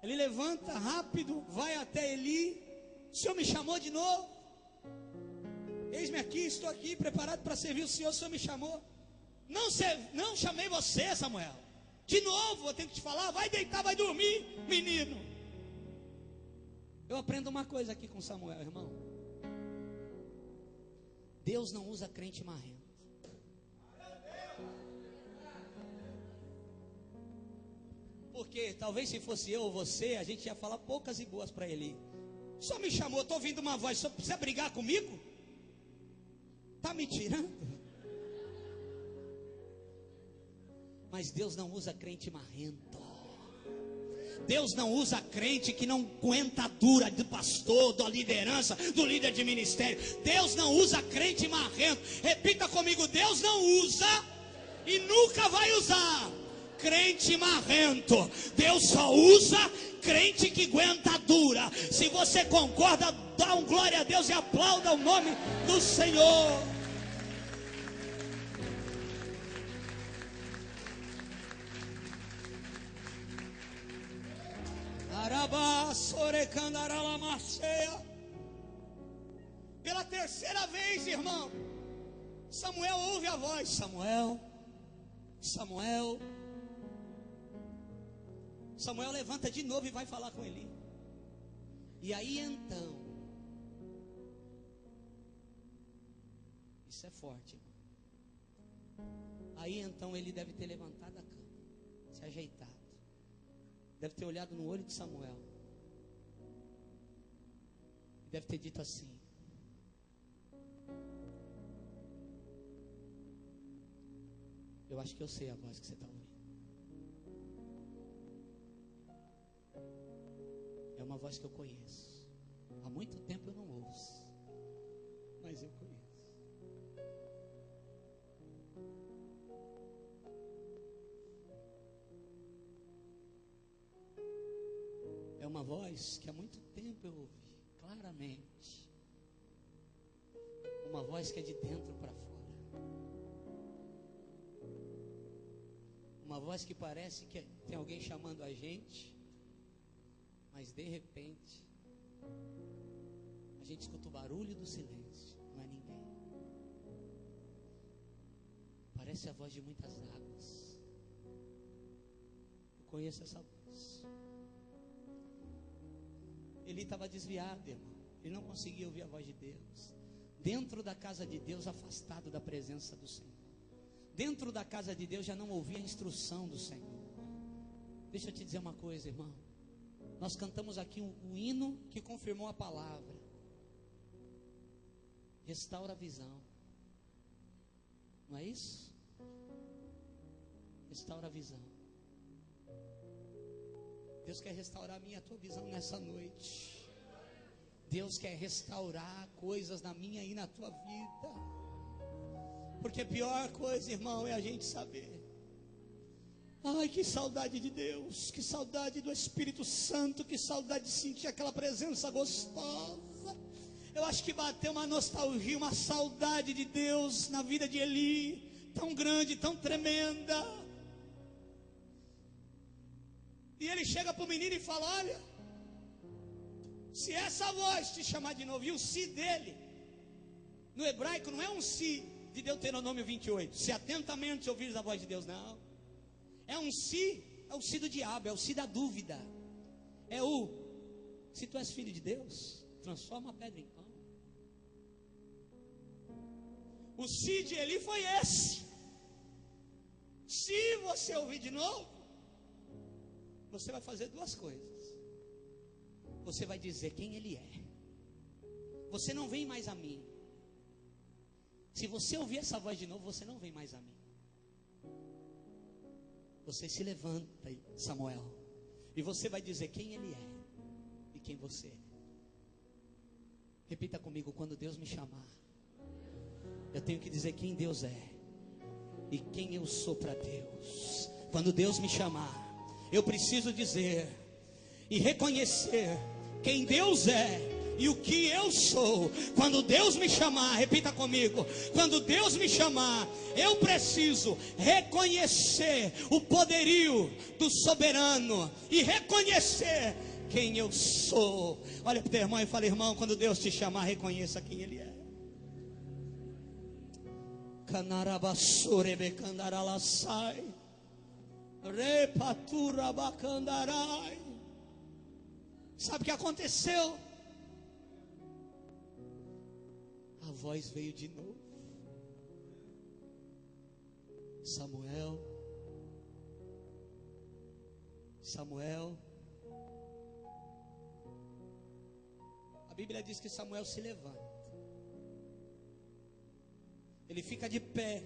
Ele levanta rápido, vai até Eli. O Senhor me chamou de novo? Eis-me aqui, estou aqui preparado para servir o Senhor. O Senhor me chamou? Não chamei você, Samuel. De novo, eu tenho que te falar. Vai deitar, vai dormir, menino. Eu aprendo uma coisa aqui com Samuel, irmão. Deus não usa crente marrento. Porque talvez se fosse eu ou você, a gente ia falar poucas e boas para ele. Só me chamou, estou ouvindo uma voz, só precisa brigar comigo? Está me tirando? Mas Deus não usa crente marrento. Deus não usa crente que não aguenta a dura do pastor, da liderança, do líder de ministério. Deus não usa crente marrento. Repita comigo: Deus não usa e nunca vai usar crente marrento. Deus só usa crente que aguenta a dura. Se você concorda, dá um glória a Deus e aplauda o nome do Senhor. Pela terceira vez, irmão, Samuel ouve a voz. Samuel, Samuel levanta de novo e vai falar com Eli. E aí então, isso é forte, irmão. Aí então ele deve ter levantado a cama, se ajeitado, deve ter olhado no olho de Samuel, deve ter dito assim: eu acho que eu sei a voz que você está ouvindo. É uma voz que eu conheço. Há muito tempo eu não ouço, mas eu conheço. É uma voz que há muito tempo eu ouvi claramente. Uma voz que é de dentro para fora. Uma voz que parece que tem alguém chamando a gente, mas de repente a gente escuta o barulho do silêncio, não é ninguém. Parece a voz de muitas águas. Eu conheço essa voz. Ele estava desviado, irmão. Ele não conseguia ouvir a voz de Deus. Dentro da casa de Deus, afastado da presença do Senhor. Dentro da casa de Deus, já não ouvia a instrução do Senhor. Deixa eu te dizer uma coisa, irmão. Nós cantamos aqui um hino que confirmou a palavra. Restaura a visão. Não é isso? Restaura a visão. Deus quer restaurar a minha e a tua visão nessa noite. Deus quer restaurar coisas na minha e na tua vida. Porque a pior coisa, irmão, é a gente saber: ai, que saudade de Deus, que saudade do Espírito Santo, que saudade de sentir aquela presença gostosa. Eu acho que bateu uma nostalgia, uma saudade de Deus na vida de Eli, tão grande, tão tremenda. E ele chega para o menino e fala: olha, se essa voz te chamar de novo, e o si dele, no hebraico não é um si de Deuteronômio 28, se atentamente ouvires a voz de Deus, não. É um si, é o si do diabo, é o si da dúvida. É o: se tu és filho de Deus, transforma a pedra em pão. O si de Eli foi esse. Se você ouvir de novo, você vai fazer duas coisas. Você vai dizer quem Ele é. Você não vem mais a mim. Se você ouvir essa voz de novo, você não vem mais a mim. Você se levanta, Samuel, e você vai dizer quem Ele é e quem você é. Repita comigo: quando Deus me chamar, eu tenho que dizer quem Deus é e quem eu sou para Deus. Quando Deus me chamar, eu preciso dizer e reconhecer quem Deus é e o que eu sou. Quando Deus me chamar, repita comigo: quando Deus me chamar, eu preciso reconhecer o poderio do soberano e reconhecer quem eu sou. Olha para o teu irmão e fala: irmão, quando Deus te chamar, reconheça quem Ele é. Canarabassure candaralassai, repatura bacandarai. Sabe o que aconteceu? A voz veio de novo. Samuel, Samuel. A Bíblia diz que Samuel se levanta. Ele fica de pé.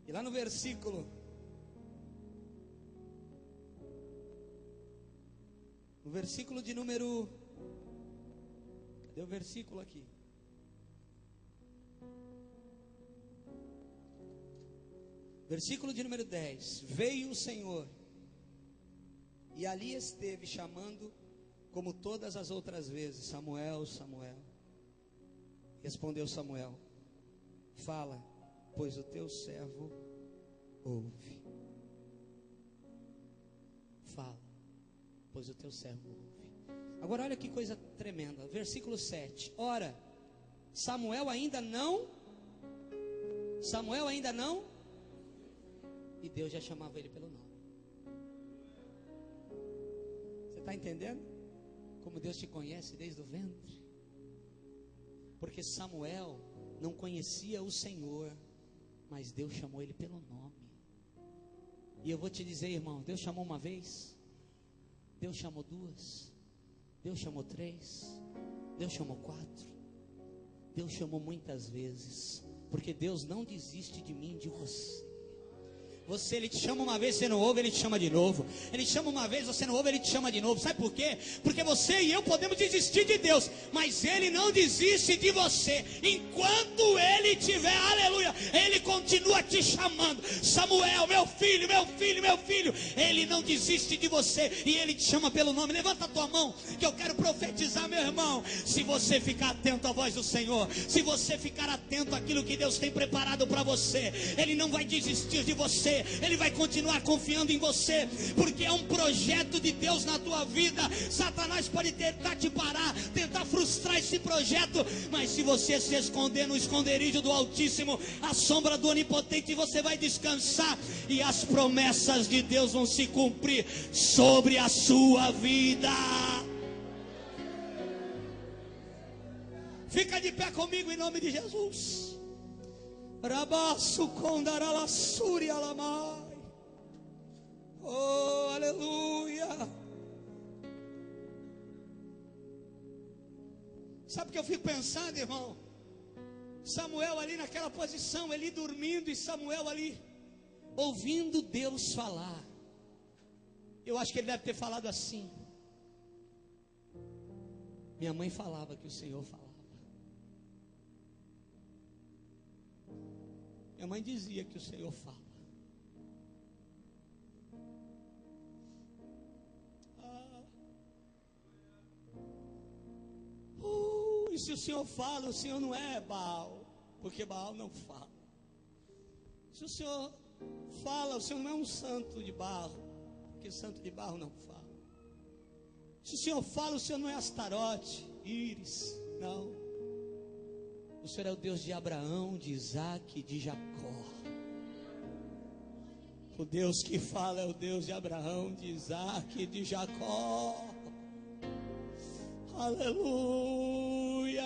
E lá no versículo, de número, cadê o versículo aqui? Versículo de número 10. Veio o Senhor e ali esteve chamando, como todas as outras vezes: Samuel, Samuel. Respondeu Samuel: fala, pois o teu servo ouve. Fala, pois o teu servo ouve. Agora olha que coisa tremenda. Versículo 7. Ora, Samuel ainda não Samuel ainda não, e Deus já chamava ele pelo nome. Você está entendendo? Como Deus te conhece desde o ventre. Porque Samuel não conhecia o Senhor, mas Deus chamou ele pelo nome. E eu vou te dizer, irmão, Deus chamou uma vez, Deus chamou duas, Deus chamou três, Deus chamou quatro, Deus chamou muitas vezes. Porque Deus não desiste de mim, de você. Ele te chama uma vez, você não ouve, Ele te chama de novo. Ele te chama uma vez, você não ouve, Ele te chama de novo. Sabe por quê? Porque você e eu podemos desistir de Deus, mas Ele não desiste de você. Enquanto Ele tiver, aleluia, Ele continua te chamando. Samuel, meu filho, meu filho, meu filho. Ele não desiste de você e Ele te chama pelo nome. Levanta a tua mão, que eu quero profetizar, meu irmão. Se você ficar atento à voz do Senhor, se você ficar atento àquilo que Deus tem preparado para você, Ele não vai desistir de você. Ele vai continuar confiando em você, porque é um projeto de Deus na tua vida. Satanás pode tentar te parar, tentar frustrar esse projeto, mas se você se esconder no esconderijo do Altíssimo, à sombra do Onipotente, você vai descansar, e as promessas de Deus vão se cumprir sobre a sua vida. Fica de pé comigo em nome de Jesus. Rabaço condaralassuri alamai. Oh, aleluia. Sabe o que eu fico pensando, irmão? Samuel ali naquela posição, ele dormindo, e Samuel ali ouvindo Deus falar. Eu acho que ele deve ter falado assim: minha mãe falava que o Senhor falava. Minha mãe dizia que o Senhor fala. E se o Senhor fala, o Senhor não é Baal, porque Baal não fala. Se o Senhor fala, o Senhor não é um santo de barro, porque santo de barro não fala. Se o Senhor fala, o Senhor não é Astarote, Íris, não. O Senhor é o Deus de Abraão, de Isaac e de Jacó. O Deus que fala é o Deus de Abraão, de Isaac e de Jacó. Aleluia.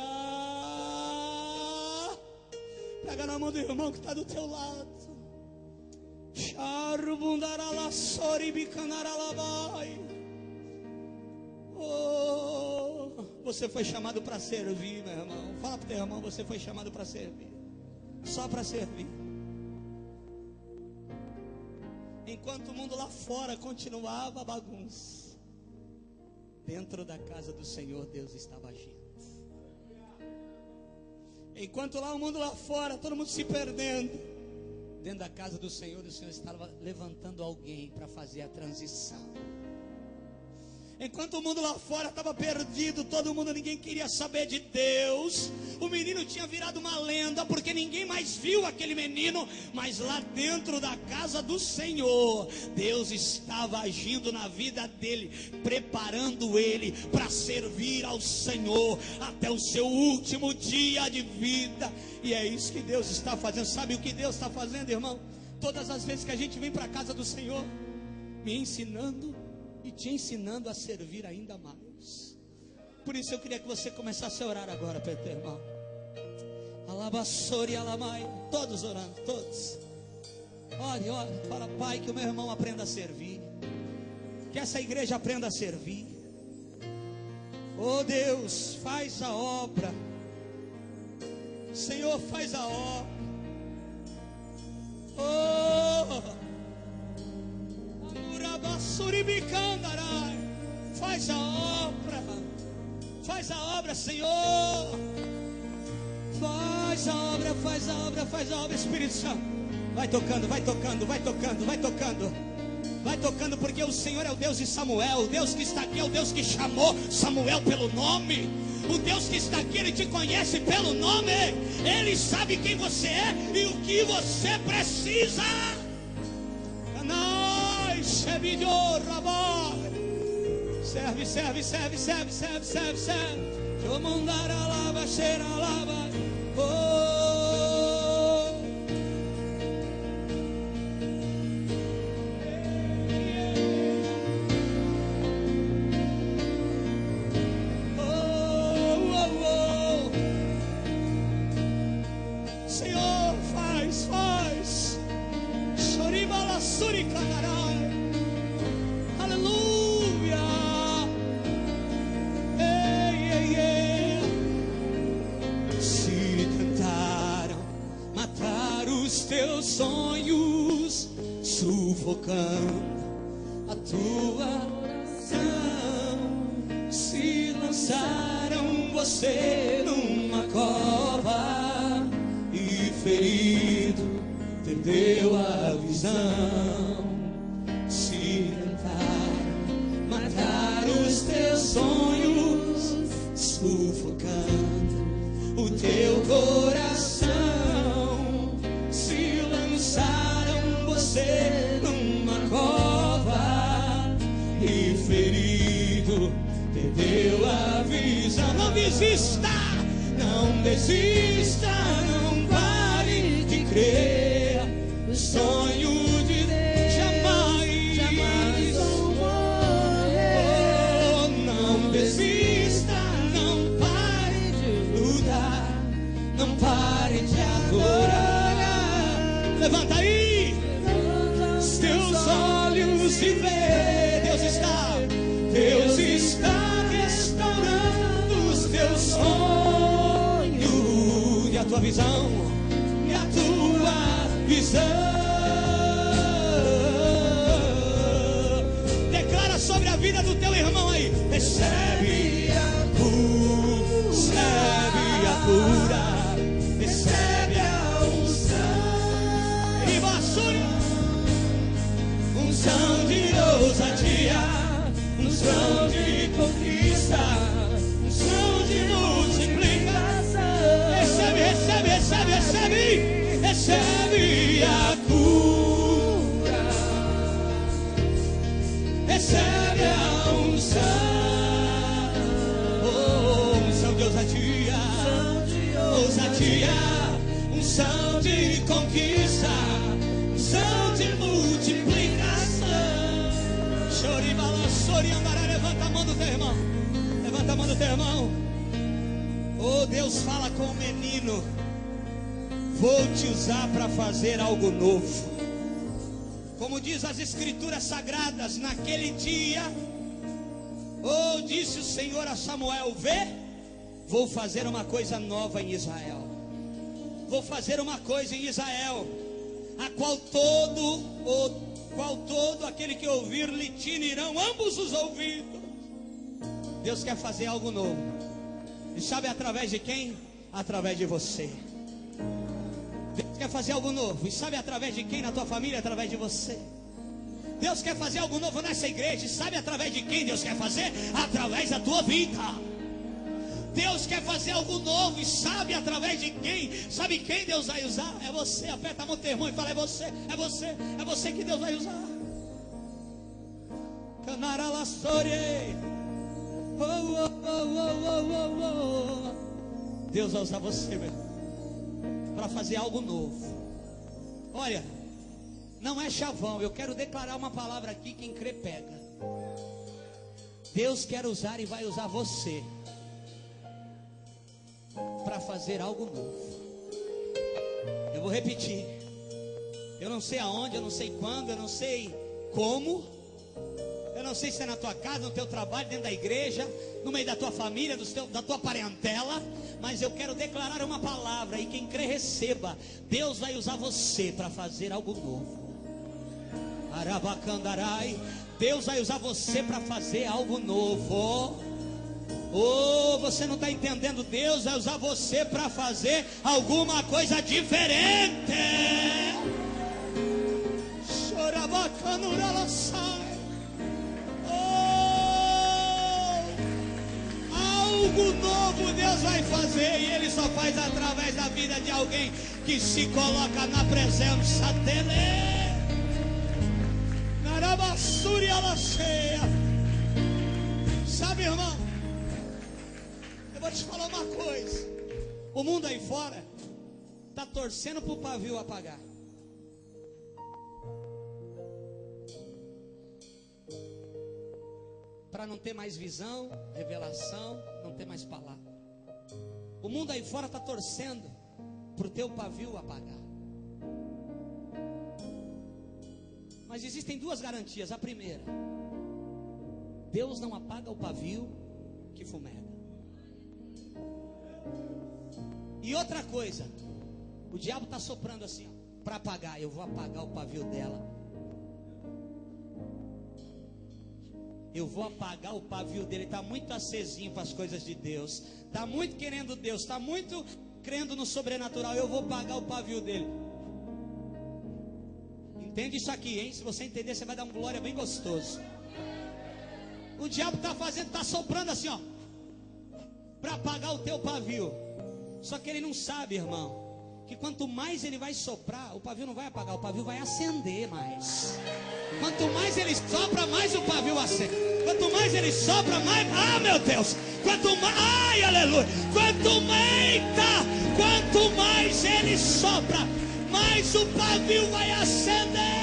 Pega na mão do irmão que está do teu lado. Oh, você foi chamado para servir, meu irmão. Fala para o teu irmão, você foi chamado para servir. Só para servir. Enquanto o mundo lá fora continuava a bagunça, dentro da casa do Senhor Deus estava agindo. Enquanto lá o mundo lá fora, todo mundo se perdendo, dentro da casa do Senhor, o Senhor estava levantando alguém para fazer a transição. Enquanto o mundo lá fora estava perdido, todo mundo, ninguém queria saber de Deus. O menino tinha virado uma lenda, porque ninguém mais viu aquele menino. Mas lá dentro da casa do Senhor, Deus estava agindo na vida dele, preparando ele para servir ao Senhor até o seu último dia de vida. E é isso que Deus está fazendo. Sabe o que Deus está fazendo, irmão? Todas as vezes que a gente vem para a casa do Senhor, me ensinando e te ensinando a servir ainda mais. Por isso eu queria que você começasse a orar agora, Pedro, irmão. Alabassori alamai. Todos orando, todos. Ore, ore. Fala, Pai, que o meu irmão aprenda a servir, que essa igreja aprenda a servir. Oh Deus, faz a obra. Senhor, faz a obra. Oh, faz a obra, Senhor. Faz a obra, faz a obra, faz a obra, Espírito Santo. Vai tocando, vai tocando, vai tocando, vai tocando. Vai tocando, porque o Senhor é o Deus de Samuel. O Deus que está aqui é o Deus que chamou Samuel pelo nome. O Deus que está aqui, Ele te conhece pelo nome. Ele sabe quem você é e o que você precisa. Serve, serve, serve, serve, serve, serve, serve. Oh, sufocando a tua oração. Se lançaram você numa cova e ferido perdeu a visão. Se tentaram matar os teus sonhos, sufocando o teu coração. Se lançaram você numa cova e ferido perdeu a visão. Não desista, não desista, não pare de crer no sonho de Deus. Jamais vou morrer. Oh, não desista, não pare de lutar, não pare de adorar. Levanta aí os teus olhos e vê. Deus está restaurando os teus sonhos e a tua visão, e a tua visão. Declara sobre a vida do teu irmão aí. Recebe a cura, recebe a cura, recebe a unção. E vassoura, unção de ousadia, unção de conquista, unção de multiplicação. Recebe, recebe, recebe, recebe, recebe a cura, recebe a unção. Oh, unção de ousadia, ousadia, unção de conquista, unção de multiplicação. Choribala, soriandará. Levanta a mão do teu irmão, levanta a mão do teu irmão. Oh, Deus fala com o menino: vou te usar para fazer algo novo. Como diz as escrituras sagradas, naquele dia, oh, disse o Senhor a Samuel: vê, vou fazer uma coisa nova em Israel. Vou fazer uma coisa em Israel, a qual todo aquele que ouvir lhe tinirão ambos os ouvidos. Deus quer fazer algo novo. E sabe através de quem? Através de você. Deus quer fazer algo novo. E sabe através de quem na tua família? Através de você. Deus quer fazer algo novo nessa igreja. E sabe através de quem Deus quer fazer? Através da tua vida. Deus quer fazer algo novo. E sabe através de quem? Sabe quem Deus vai usar? É você. Aperta a mão do teu irmão e fala: é você, é você, é você que Deus vai usar. Canaralassore. Oh, oh, oh, oh, oh, oh. Deus vai usar você, meu, para fazer algo novo. Olha, não é chavão. Eu quero declarar uma palavra aqui. Quem crê pega. Deus quer usar e vai usar você para fazer algo novo. Eu vou repetir. Eu não sei aonde, eu não sei quando, eu não sei como. Eu não sei se é na tua casa, no teu trabalho, dentro da igreja, no meio da tua família, da tua parentela. Mas eu quero declarar uma palavra. E quem crê receba. Deus vai usar você para fazer algo novo. Arabacandarai. Deus vai usar você para fazer algo novo. Oh, você não está entendendo. Deus vai usar você para fazer alguma coisa diferente. Chorabacanuralassai. Algo novo Deus vai fazer. E Ele só faz através da vida de alguém que se coloca na presença dEle. Narabassuri ela cheia. Sabe, irmão, eu vou te falar uma coisa. O mundo aí fora está torcendo para o pavio apagar. Para não ter mais visão, revelação, não ter mais palavra. O mundo aí fora está torcendo para o teu pavio apagar. Mas existem duas garantias. A primeira: Deus não apaga o pavio que fumega. E outra coisa, o diabo está soprando assim, para apagar. Eu vou apagar o pavio dela. eu vou apagar o pavio dele. Está muito acesinho para as coisas de Deus, está muito querendo Deus, está muito crendo no sobrenatural. Eu vou apagar o pavio dele. Entende isso aqui, hein? Se você entender, você vai dar um glória bem gostoso. O diabo está fazendo, está soprando assim, ó, para apagar o teu pavio. Só que ele não sabe, irmão, que quanto mais ele vai soprar, o pavio não vai apagar, o pavio vai acender mais. Quanto mais ele sopra, mais o pavio acende. Quanto mais ele sopra, mais... Ah, meu Deus! Quanto mais... Ai, aleluia! Quanto mais ele sopra, mais o pavio vai acender.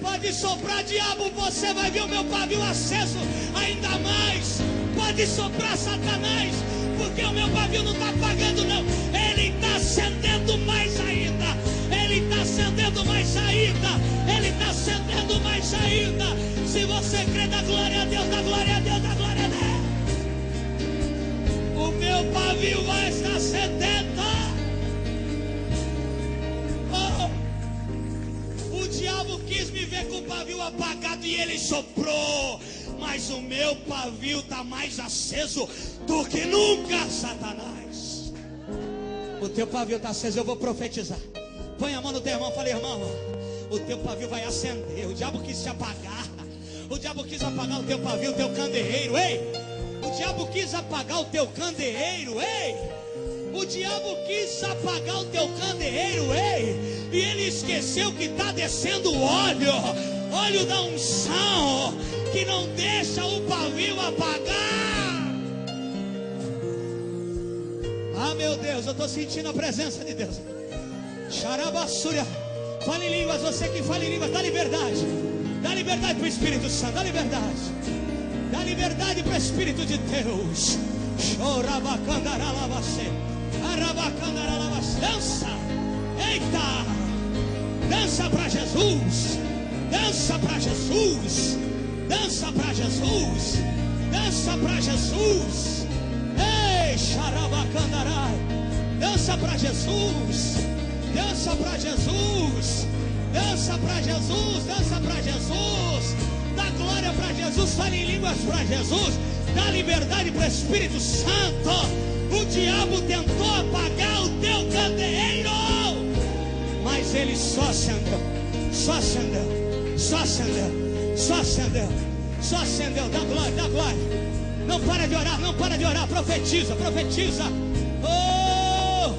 Pode soprar, diabo, você vai ver o meu pavio aceso ainda mais. Pode soprar, Satanás, porque o meu pavio não está apagando, não. Ele está acendendo mais ainda. Ele está acendendo mais ainda. Ele está acendendo mais ainda. Se você crê, dá glória a Deus, dá glória a Deus, dá glória a Deus. O meu pavio vai estar acendendo. O diabo quis me ver com o pavio apagado e ele soprou. Mas o meu pavio está mais aceso do que nunca, Satanás. O teu pavio está aceso, eu vou profetizar. Põe a mão no teu irmão, fala, irmão, o teu pavio vai acender. O diabo quis te apagar. O diabo quis apagar o teu pavio, o teu candeeiro, ei. O diabo quis apagar o teu candeeiro, ei. O diabo quis apagar o teu candeeiro, ei. E ele esqueceu que está descendo óleo. Óleo da unção, que não deixa o pavio apagar. Ah, meu Deus, eu estou sentindo a presença de Deus. Xarabassúria. Fale em línguas, você que fala em línguas, dá liberdade. Dá liberdade para o Espírito Santo, dá liberdade. Dá liberdade para o Espírito de Deus. Chorabacandaralabacê. Arabacandaralabacê. Dança. Eita. Dança para Jesus. Dança para Jesus. Dança para Jesus. Dança para Jesus. Ei, xarabacandarai. Dança para Jesus. Dança para Jesus. Dança para Jesus. Dança para Jesus. Dá glória para Jesus. Fale em línguas para Jesus. Dá liberdade para o Espírito Santo. O diabo tentou apagar o teu candeeiro, mas ele só acendeu. Só acendeu. Só acendeu, só acendeu, só acendeu. Dá glória, dá glória. Não para de orar, não para de orar. Profetiza, profetiza. Oh,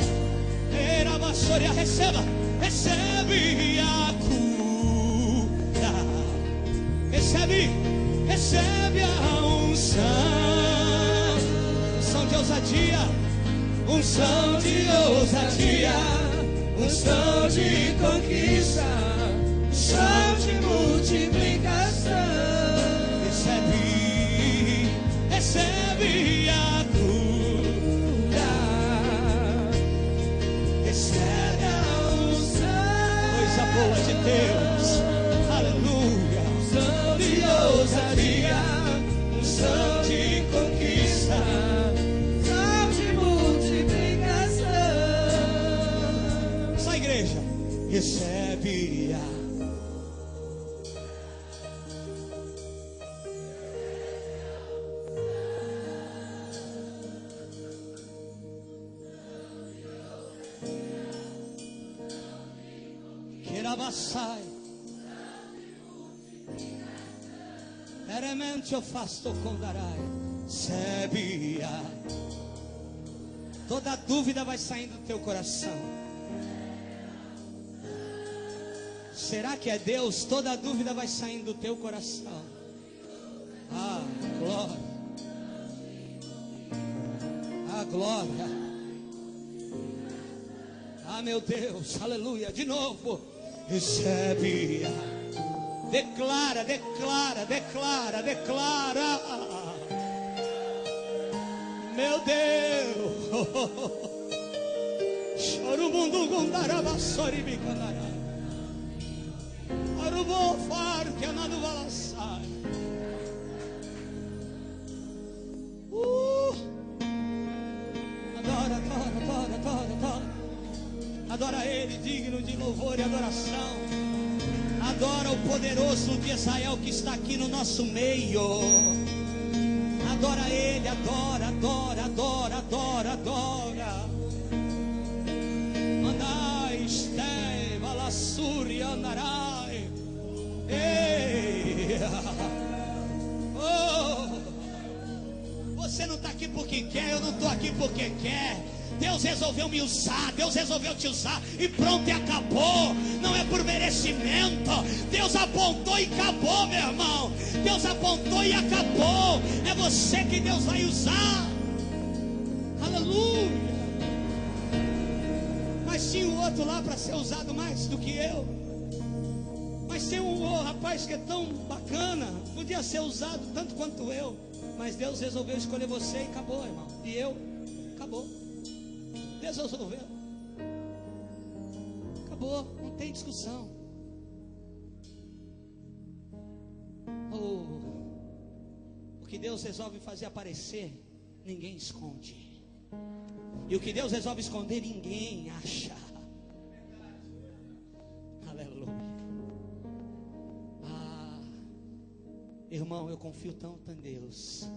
era vassouria, receba, recebe a cura. Recebe, recebe a unção. Unção de ousadia, unção de ousadia, unção de conquista, unção de multiplicação. Recebe, recebe a cura. Recebe a unção. Coisa boa de Deus. Aleluia. Unção de ousadia, unção de conquista, unção de multiplicação. Só a igreja. Recebe a Sai, veramente eu faço condarai, sebia. Toda dúvida vai saindo do teu coração. Será que é Deus? Toda dúvida vai saindo do teu coração. Ah, glória. Ah, glória. Ah, meu Deus, aleluia. De novo. Recebe, declara, declara, declara, declara. Meu Deus, chorumundu gondarabassori bicandará, arubo faro que anado valassai. Adora, adora, adora, adora, adora. Adora Ele, digno de louvor e adoração. Adora o poderoso de Israel que está aqui no nosso meio. Adora Ele, adora, adora, adora, adora, adora. Andai, esteva, lassuri, andarai. Ei, oh, você não está aqui porque quer, eu não estou aqui porque quer. Deus resolveu me usar, Deus resolveu te usar e pronto, e acabou. Não é por merecimento. Deus apontou e acabou, meu irmão. Deus apontou e acabou. É você que Deus vai usar. Aleluia. Mas tinha o outro lá para ser usado mais do que eu. Mas tem um rapaz que é tão bacana, podia ser usado tanto quanto eu. Mas Deus resolveu escolher você e acabou, irmão. E eu, acabou. Deus resolveu. Acabou, não tem discussão. O que Deus resolve fazer aparecer, ninguém esconde. E o que Deus resolve esconder, ninguém acha. Aleluia. Irmão, eu confio tanto em Deus.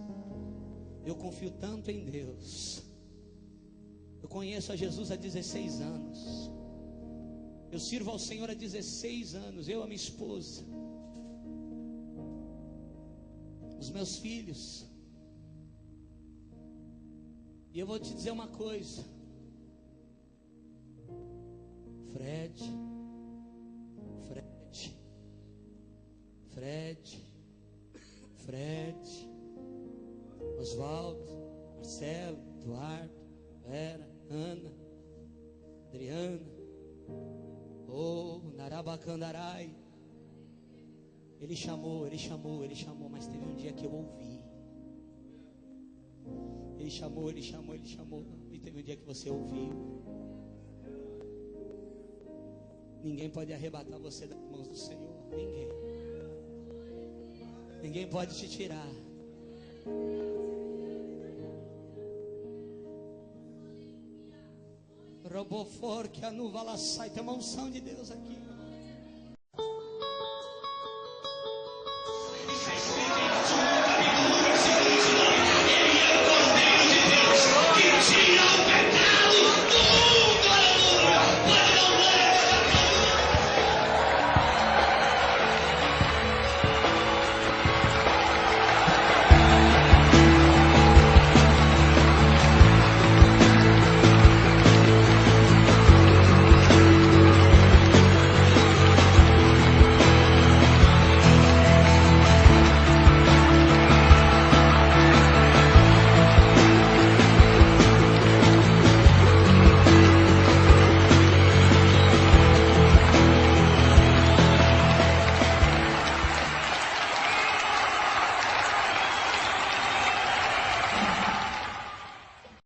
Eu confio tanto em Deus. Eu conheço a Jesus há 16 anos. Eu sirvo ao Senhor há 16 anos. Eu, a minha esposa, os meus filhos. E eu vou te dizer uma coisa. Fred, Oswaldo, Marcelo, Eduardo, Vera, Ana, Adriana, Narabacandarai. Ele chamou, mas teve um dia que eu ouvi. Ele chamou, e teve um dia que você ouviu. Ninguém pode arrebatar você das mãos do Senhor. Ninguém pode te tirar. Robofor que a nuva lá sai. Tem uma unção de Deus aqui.